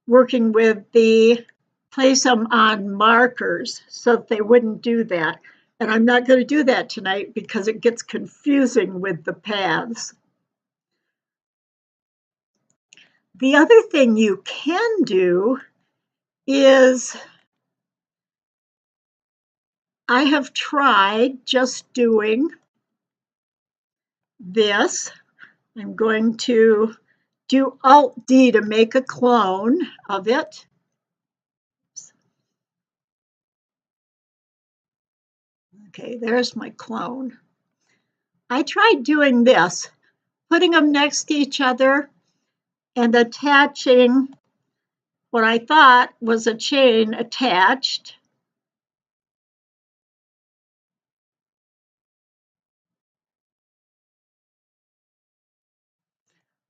working with the place them on markers so that they wouldn't do that. And I'm not going to do that tonight because it gets confusing with the paths. The other thing you can do is, I have tried just doing this. I'm going to do Alt-D to make a clone of it. Okay, there's my clone. I tried doing this, putting them next to each other and attaching what I thought was a chain attached.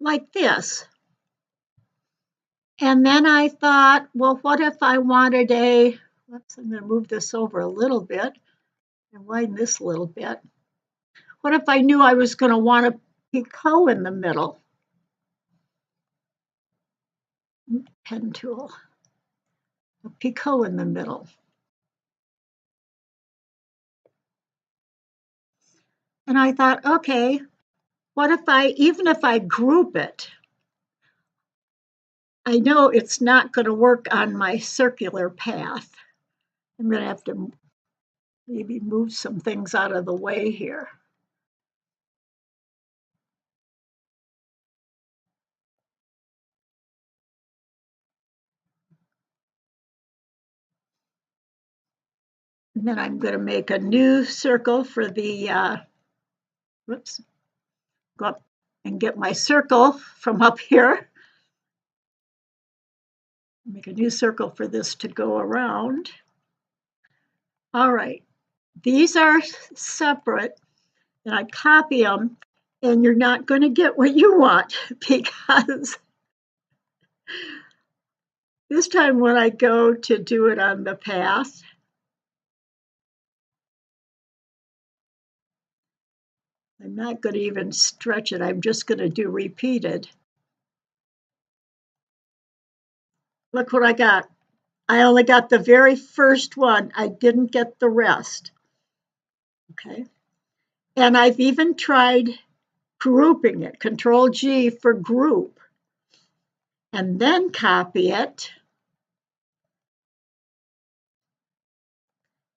Like this. And then I thought, well, what if I wanted a, oops, I'm going to move this over a little bit and widen this a little bit. What if I knew I was going to want a picot in the middle? Pen tool. A picot in the middle. And I thought, okay, what if even if I group it, I know it's not going to work on my circular path. I'm going to have to maybe move some things out of the way here. And then I'm going to make a new circle for the, whoops, go up and get my circle from up here. Make a new circle for this to go around. All right, these are separate, and I copy them, and you're not going to get what you want because this time when I go to do it on the path, I'm not going to even stretch it. I'm just going to do repeated. Look what I got. I only got the very first one. I didn't get the rest. Okay. And I've even tried grouping it, Control G for group, and then copy it,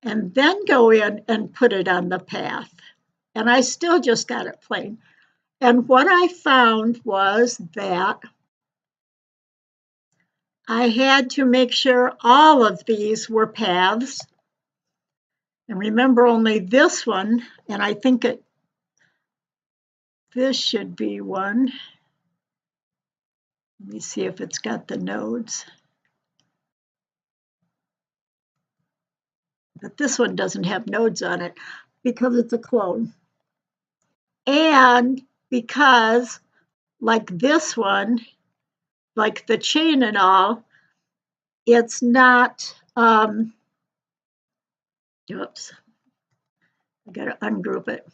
and then go in and put it on the path. And I still just got it plain. And what I found was that I had to make sure all of these were paths. And remember only this one, and I think this should be one. Let me see if it's got the nodes. But this one doesn't have nodes on it because it's a clone. And because, like this one, like the chain and all, it's not, oops, I gotta ungroup it.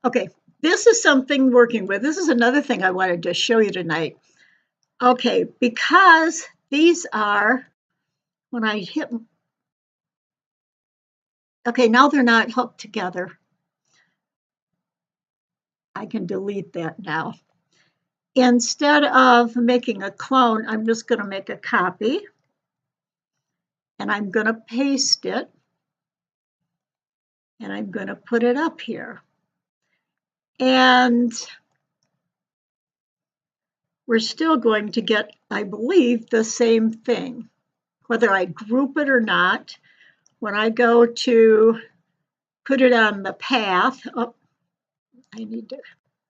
Okay, this is something working with. This is another thing I wanted to show you tonight. Okay, because these are, when I hit, okay, now they're not hooked together. I can delete that now. Instead of making a clone, I'm just going to make a copy and I'm going to paste it and I'm going to put it up here. And we're still going to get, I believe, the same thing, whether I group it or not. When I go to put it on the path, oh, I need to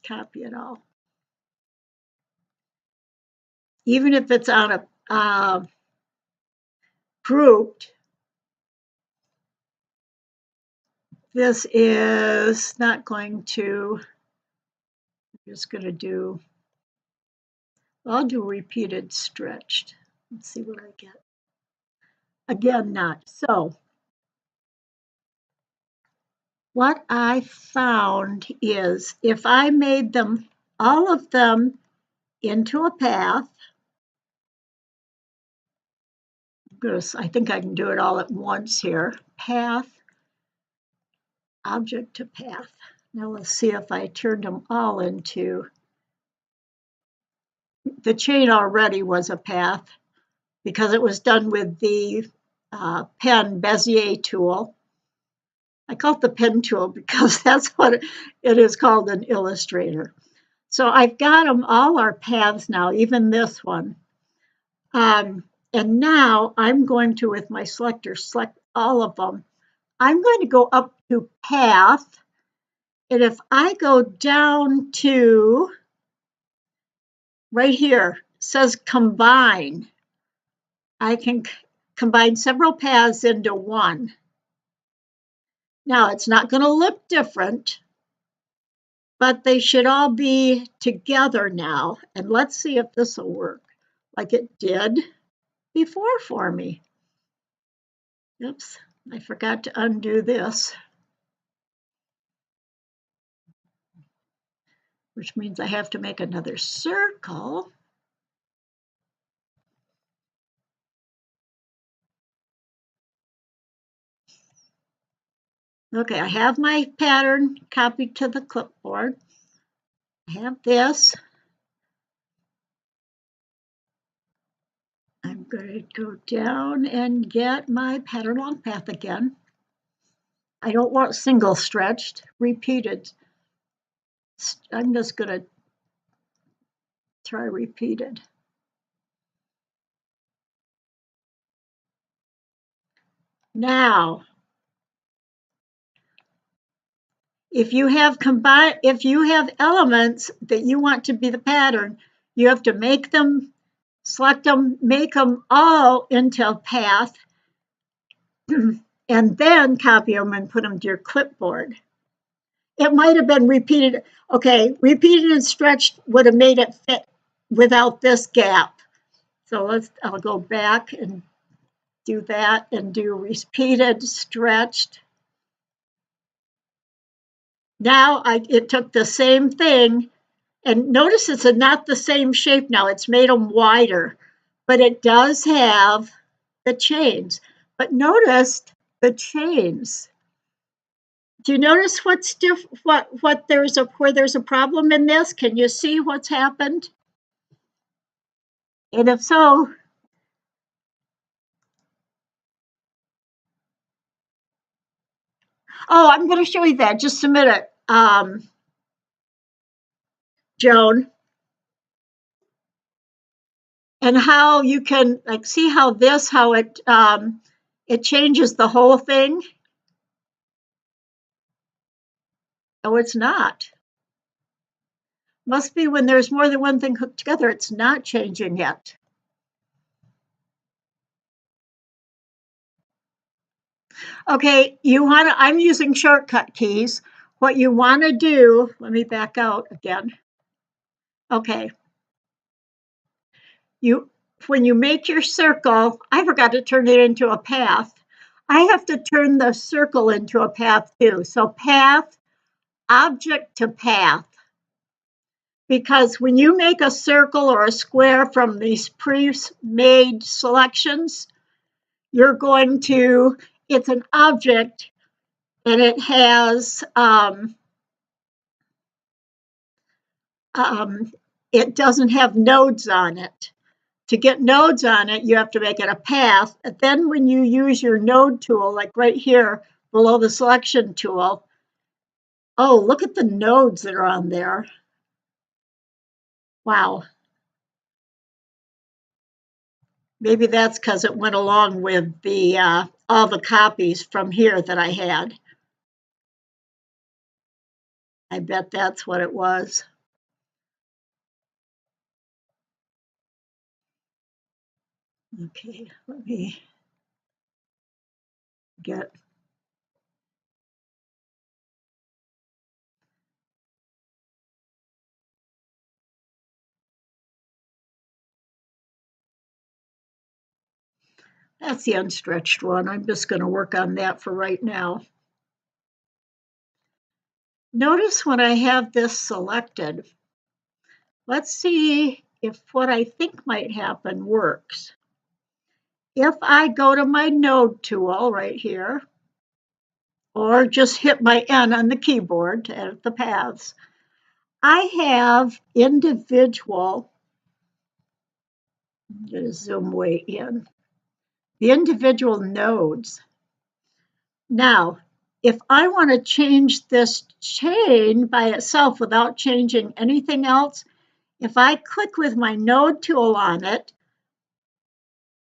copy it all. Even if it's on a grouped, this is not going to, I'm just going to do, I'll do repeated stretched. Let's see what I get. Again, not. So what I found is if I made them, all of them, into a path, I think I can do it all at once here. Path, object to path. Now let's see if I turned them all into, the chain already was a path because it was done with the pen Bezier tool. I call it the pen tool because that's what it is called in Illustrator. So I've got them, all our paths now, even this one. And now I'm going to, with my selector, select all of them. I'm going to go up to path. And if I go down to right here, it says combine. I can combine several paths into one. Now it's not going to look different, but they should all be together now. And let's see if this will work like it did before for me. Oops, I forgot to undo this, which means I have to make another circle. Okay, I have my pattern copied to the clipboard. I have this. I'm going to go down and get my pattern long path again. I don't want single stretched, repeated. I'm just going to try repeated. Now, if you have elements that you want to be the pattern, you have to make them, select them, make them all into a path, and then copy them and put them to your clipboard. It might have been repeated. Okay, repeated and stretched would have made it fit without this gap. So I'll go back and do that and do repeated, stretched. Now it took the same thing, and notice it's not the same shape now. It's made them wider, but it does have the chains. But notice the chains. Do you notice what's different? Where there's a problem in this? Can you see what's happened? And if so, oh, I'm going to show you that. Just a minute. Joan, and how you can like see how it changes the whole thing. Oh, it's not. Must be when there's more than one thing hooked together, it's not changing yet. Okay, I'm using shortcut keys. What you want to do, let me back out again. Okay, you when you make your circle, I forgot to turn it into a path. I have to turn the circle into a path too. So path, object to path. Because when you make a circle or a square from these pre-made selections, you're going to, it's an object and it has, it doesn't have nodes on it. To get nodes on it, you have to make it a path. And then when you use your node tool, like right here below the selection tool, oh, look at the nodes that are on there. Wow. Maybe that's because it went along with the all the copies from here that I had. I bet that's what it was. Okay, let me get. That's the unstretched one. I'm just going to work on that for right now. Notice when I have this selected, let's see if what I think might happen works. If I go to my node tool right here, or just hit my N on the keyboard to edit the paths, I have individual, I'm going to zoom way in, the individual nodes. Now, if I want to change this chain by itself without changing anything else, if I click with my node tool on it,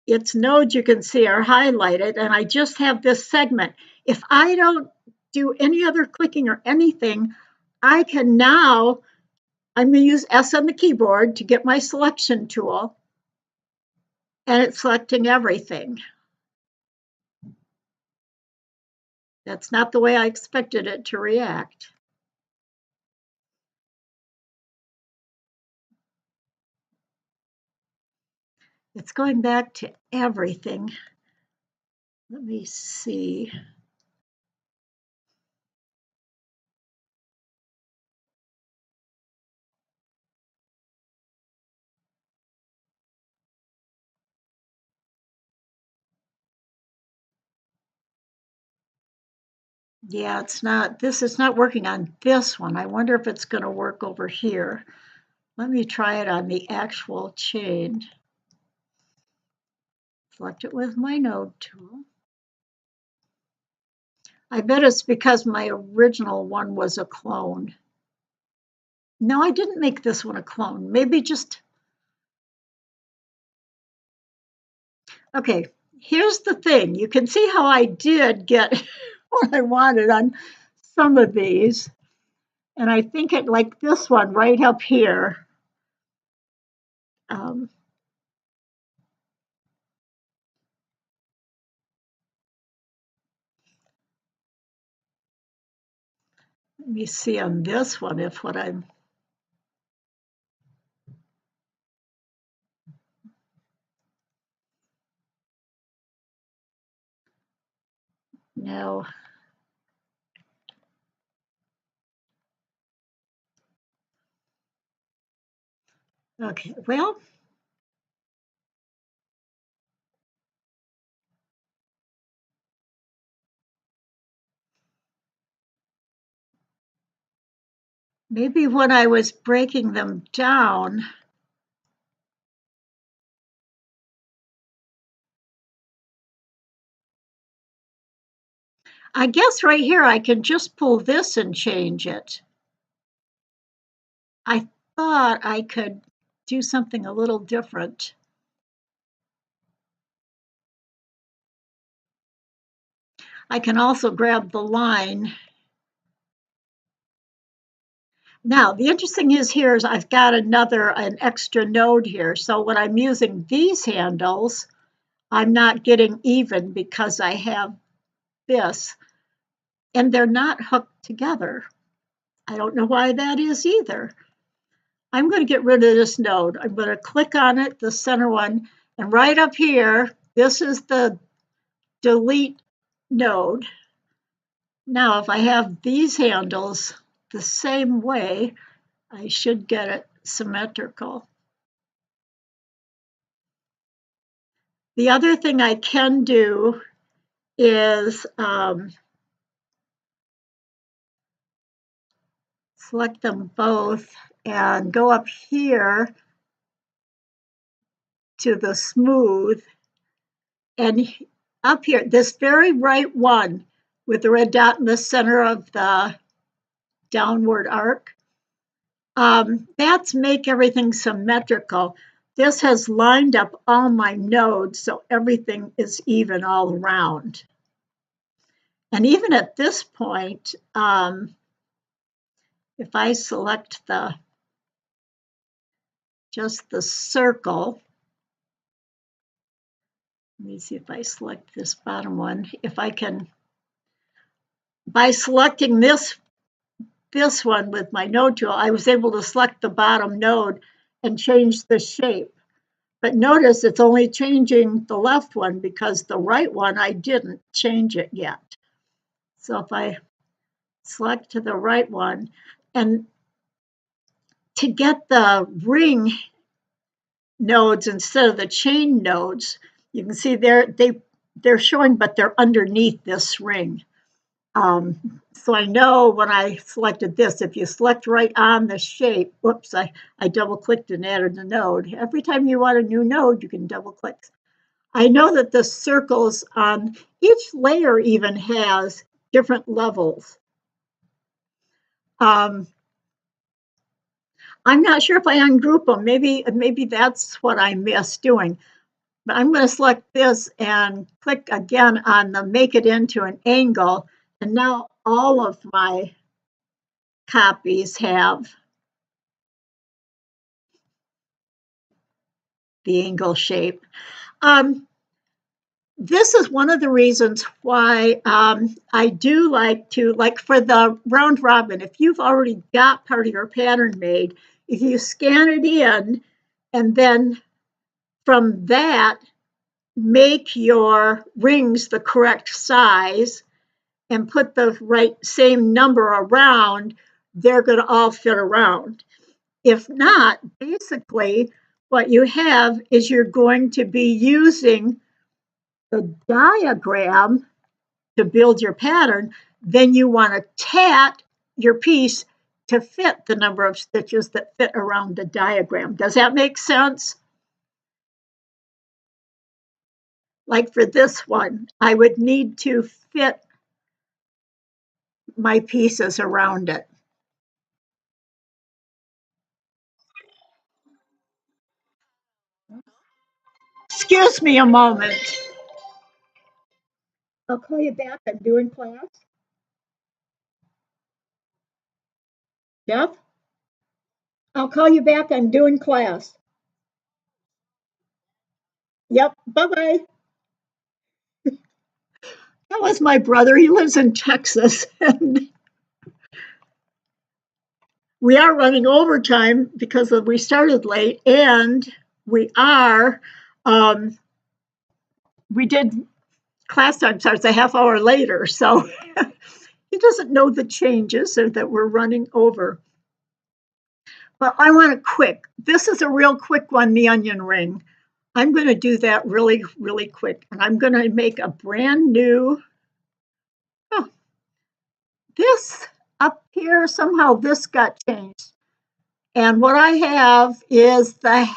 its nodes you can see are highlighted, and I just have this segment. If I don't do any other clicking or anything, I can now, I'm going to use S on the keyboard to get my selection tool, and it's selecting everything. That's not the way I expected it to react. It's going back to everything. Let me see. Yeah, this is not working on this one. I wonder if it's going to work over here. Let me try it on the actual chain. Select it with my node tool. I bet it's because my original one was a clone. No, I didn't make this one a clone. Maybe just, okay, here's the thing. You can see how I did get what I wanted on some of these. And I think it, like this one right up here, let me see on this one if what I'm, no. Okay, well, maybe when I was breaking them down, I guess right here I can just pull this and change it. I thought I could do something a little different. I can also grab the line. Now, the interesting is here is I've got an extra node here. So when I'm using these handles, I'm not getting even because I have this, and they're not hooked together. I don't know why that is either. I'm going to get rid of this node. I'm going to click on it, the center one, and right up here, this is the delete node. Now, if I have these handles the same way, I should get it symmetrical. The other thing I can do is select them both and go up here to the smooth, and up here, this very right one with the red dot in the center of the downward arc, that's make everything symmetrical. This has lined up all my nodes, so everything is even all around. And even at this point, if I select just the circle, let me see if I select this bottom one. If I can, by selecting this one with my node tool, I was able to select the bottom node and change the shape. But notice it's only changing the left one because the right one, I didn't change it yet. So if I select to the right one, and to get the ring nodes instead of the chain nodes, you can see they're showing, but they're underneath this ring. So I know when I selected this, if you select right on the shape, whoops, I double clicked and added a node. Every time you want a new node, you can double click. I know that the circles on each layer even has different levels. I'm not sure if I ungroup them. Maybe that's what I missed doing. But I'm going to select this and click again on the make it into an angle. And now all of my copies have the angle shape. This is one of the reasons why I do like to, like for the round robin, if you've already got part of your pattern made, if you scan it in and then from that, make your rings the correct size and put the right same number around, they're going to all fit around. If not, basically what you have is you're going to be using the diagram to build your pattern. Then you want to tat your piece to fit the number of stitches that fit around the diagram. Does that make sense? Like for this one, I would need to fit my pieces around it. Excuse me a moment. I'll call you back. I'm doing class. Jeff, I'll call you back. I'm doing class. Yep. Bye bye. That was my brother. He lives in Texas. And we are running overtime because we started late, and we did class time starts a half hour later. So he doesn't know the changes or that we're running over. But I want it quick. This is a real quick one, the onion ring. I'm going to do that really, really quick. And I'm going to make a brand new, oh, this up here, somehow this got changed. And what I have is the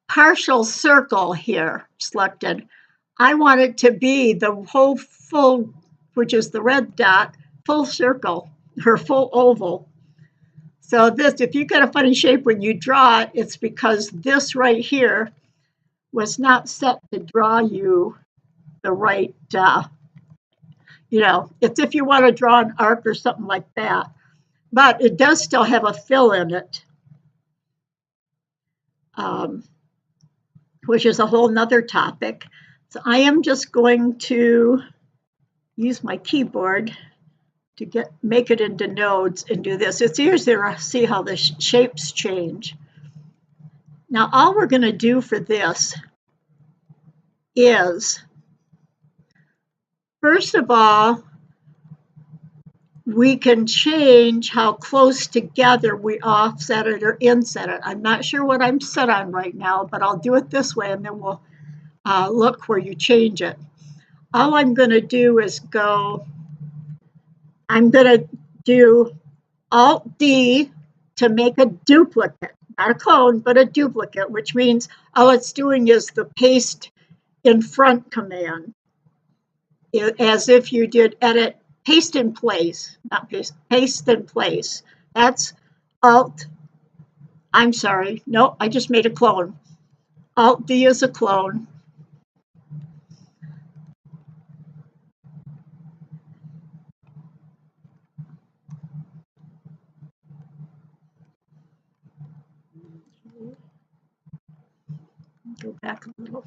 partial circle here selected. I want it to be the whole full, which is the red dot, full circle, or full oval. So this, if you get a funny shape when you draw it, it's because this right here was not set to draw you the right, it's if you want to draw an arc or something like that. But it does still have a fill in it, which is a whole nother topic. So I am just going to use my keyboard to make it into nodes and do this. It's easier to see how the shapes change. Now all we're going to do for this is, first of all, we can change how close together we offset it or inset it. I'm not sure what I'm set on right now, but I'll do it this way and then we'll look where you change it. All I'm going to do is I'm going to do Alt-D to make a duplicate, not a clone, but a duplicate, which means all it's doing is the paste in front command, as if you did edit, paste in place, not paste, paste in place. That's Alt, I'm sorry, no, I just made a clone. Alt-D is a clone. Go back a little.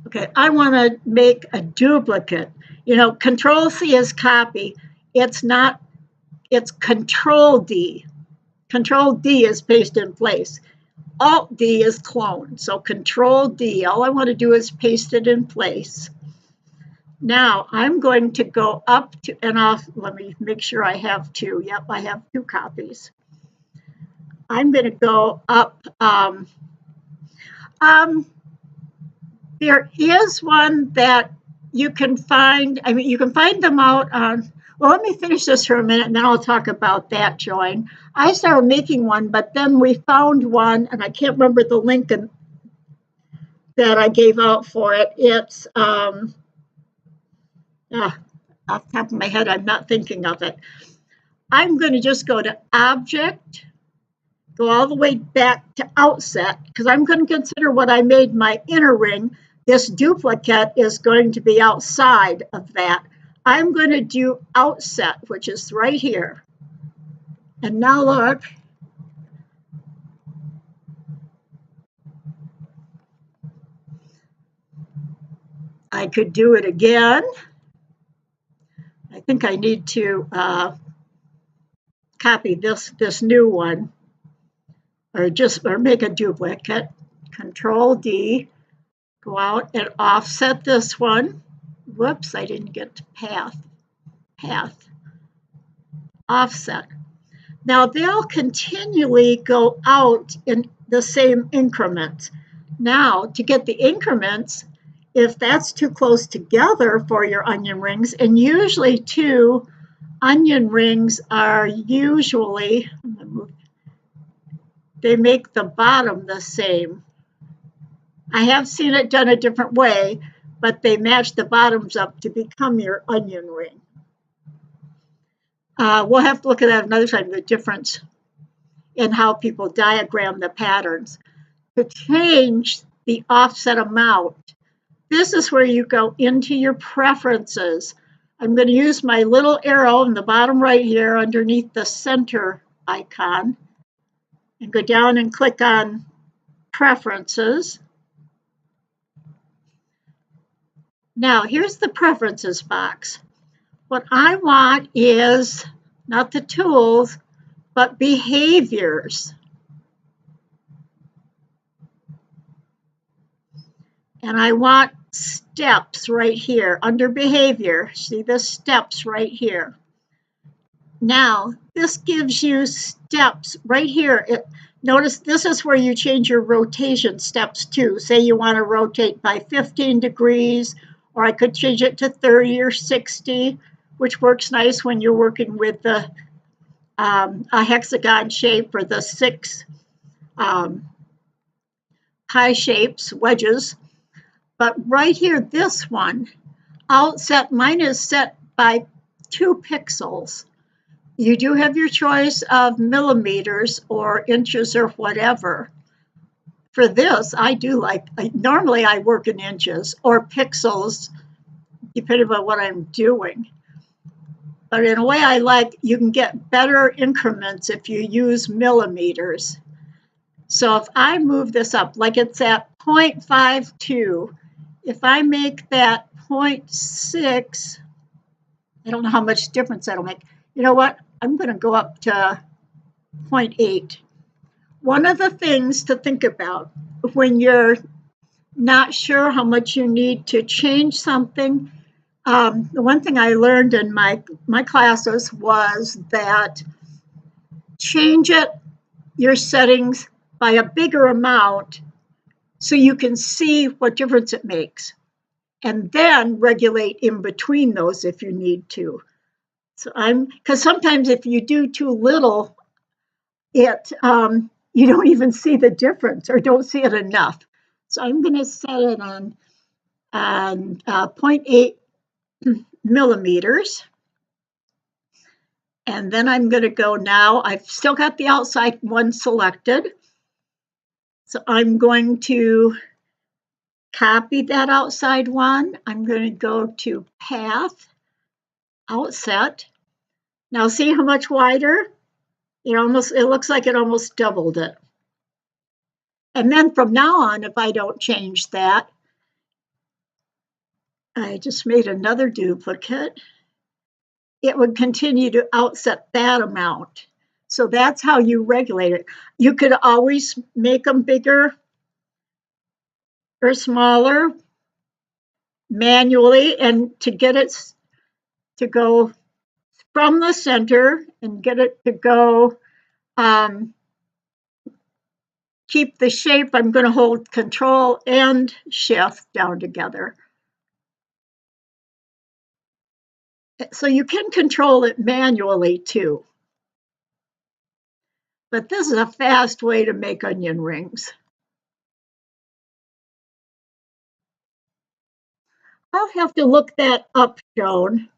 Okay, I want to make a duplicate. Control C is copy. It's not, it's Control D. Control D is paste in place. Alt D is clone. So Control D, all I want to do is paste it in place. Now I'm going to go up to, and let me make sure I have two. Yep, I have two copies. I'm going to go up. There is one that you can find. I mean, you can find them out on. Well, let me finish this for a minute, and then I'll talk about that join. I started making one, but then we found one, and I can't remember the link that I gave out for it. It's off the top of my head, I'm not thinking of it. I'm going to just go to Object, go all the way back to Outset, because I'm going to consider what I made my inner ring. This duplicate is going to be outside of that. I'm going to do Outset, which is right here. And now look. I could do it again. I think I need to copy this new one, or make a duplicate. Control D, go out and offset this one. Whoops, I didn't get to path, offset. Now they'll continually go out in the same increment. Now to get the increments, if that's too close together for your onion rings, and usually two onion rings are usually, they make the bottom the same. I have seen it done a different way, but they match the bottoms up to become your onion ring. We'll have to look at that another time, the difference in how people diagram the patterns. To change the offset amount, this is where you go into your preferences. I'm going to use my little arrow in the bottom right here underneath the center icon and go down and click on Preferences. Now here's the Preferences box. What I want is not the tools, but behaviors. And I want steps right here under behavior. See the steps right here. Now, this gives you steps right here. Notice this is where you change your rotation steps to. Say you want to rotate by 15 degrees, or I could change it to 30 or 60, which works nice when you're working with a hexagon shape or the 6 pie shapes, wedges. But right here, this one, mine is set by 2 pixels. You do have your choice of millimeters or inches or whatever. For this, I do normally I work in inches or pixels, depending on what I'm doing. But in a way, you can get better increments if you use millimeters. So if I move this up, like it's at 0.52, if I make that 0.6, I don't know how much difference that'll make. You know what? I'm going to go up to 0.8. One of the things to think about when you're not sure how much you need to change something, the one thing I learned in my classes was that change your settings by a bigger amount so you can see what difference it makes, and then regulate in between those if you need to. So because sometimes if you do too little, you don't even see the difference or don't see it enough. So I'm going to set it on 0.8 millimeters. And then I'm going to go now. I've still got the outside one selected. So I'm going to copy that outside one. I'm going to go to Path, Outset. Now see how much wider? It looks like it almost doubled it. And then from now on, if I don't change that, I just made another duplicate, it would continue to outset that amount. So that's how you regulate it. You could always make them bigger or smaller manually, and to get it to go from the center and get it to go, keep the shape, I'm going to hold Control and Shift down together. So you can control it manually too. But this is a fast way to make onion rings. I'll have to look that up, Joan.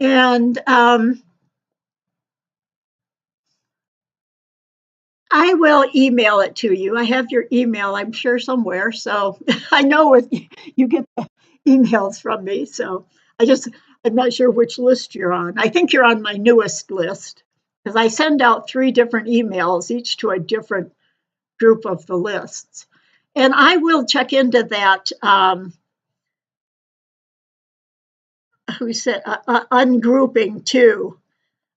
And I will email it to you. I have your email, I'm sure, somewhere. So I know you get the emails from me. So I'm not sure which list you're on. I think you're on my newest list because I send out 3 different emails, each to a different group of the lists. And I will check into that. Who said ungrouping too?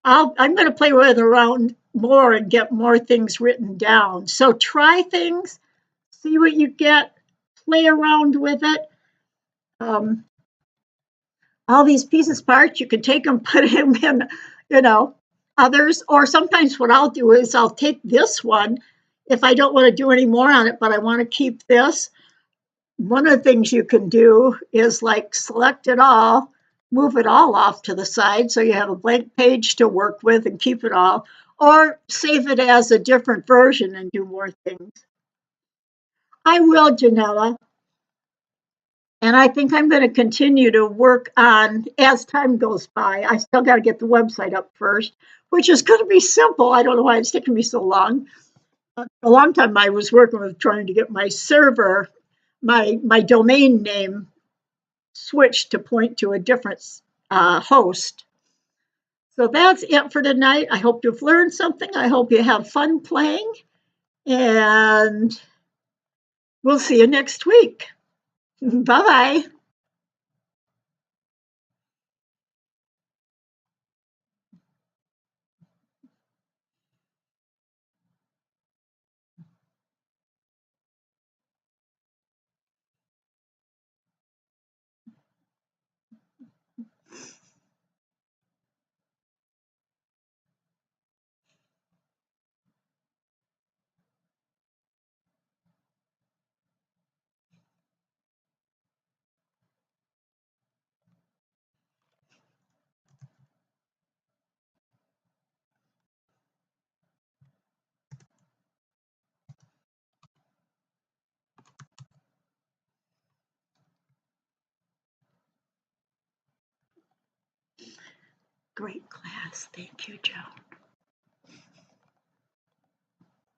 I'm going to play with around more and get more things written down. So try things, see what you get, play around with it. All these pieces parts, you can take them, put them in, others. Or sometimes what I'll do is I'll take this one if I don't want to do any more on it, but I want to keep this. One of the things you can do is select it all, move it all off to the side so you have a blank page to work with and keep it all, or save it as a different version and do more things. I will, Janella. And I think I'm going to continue to work on as time goes by. I still got to get the website up first, which is going to be simple. I don't know why it's taking me so long. A long time I was working with trying to get my server, my domain name switched to point to a different host. So that's it for tonight. I hope you've learned something. I hope you have fun playing. And we'll see you next week. Bye-bye. Great class. Thank you, Joan.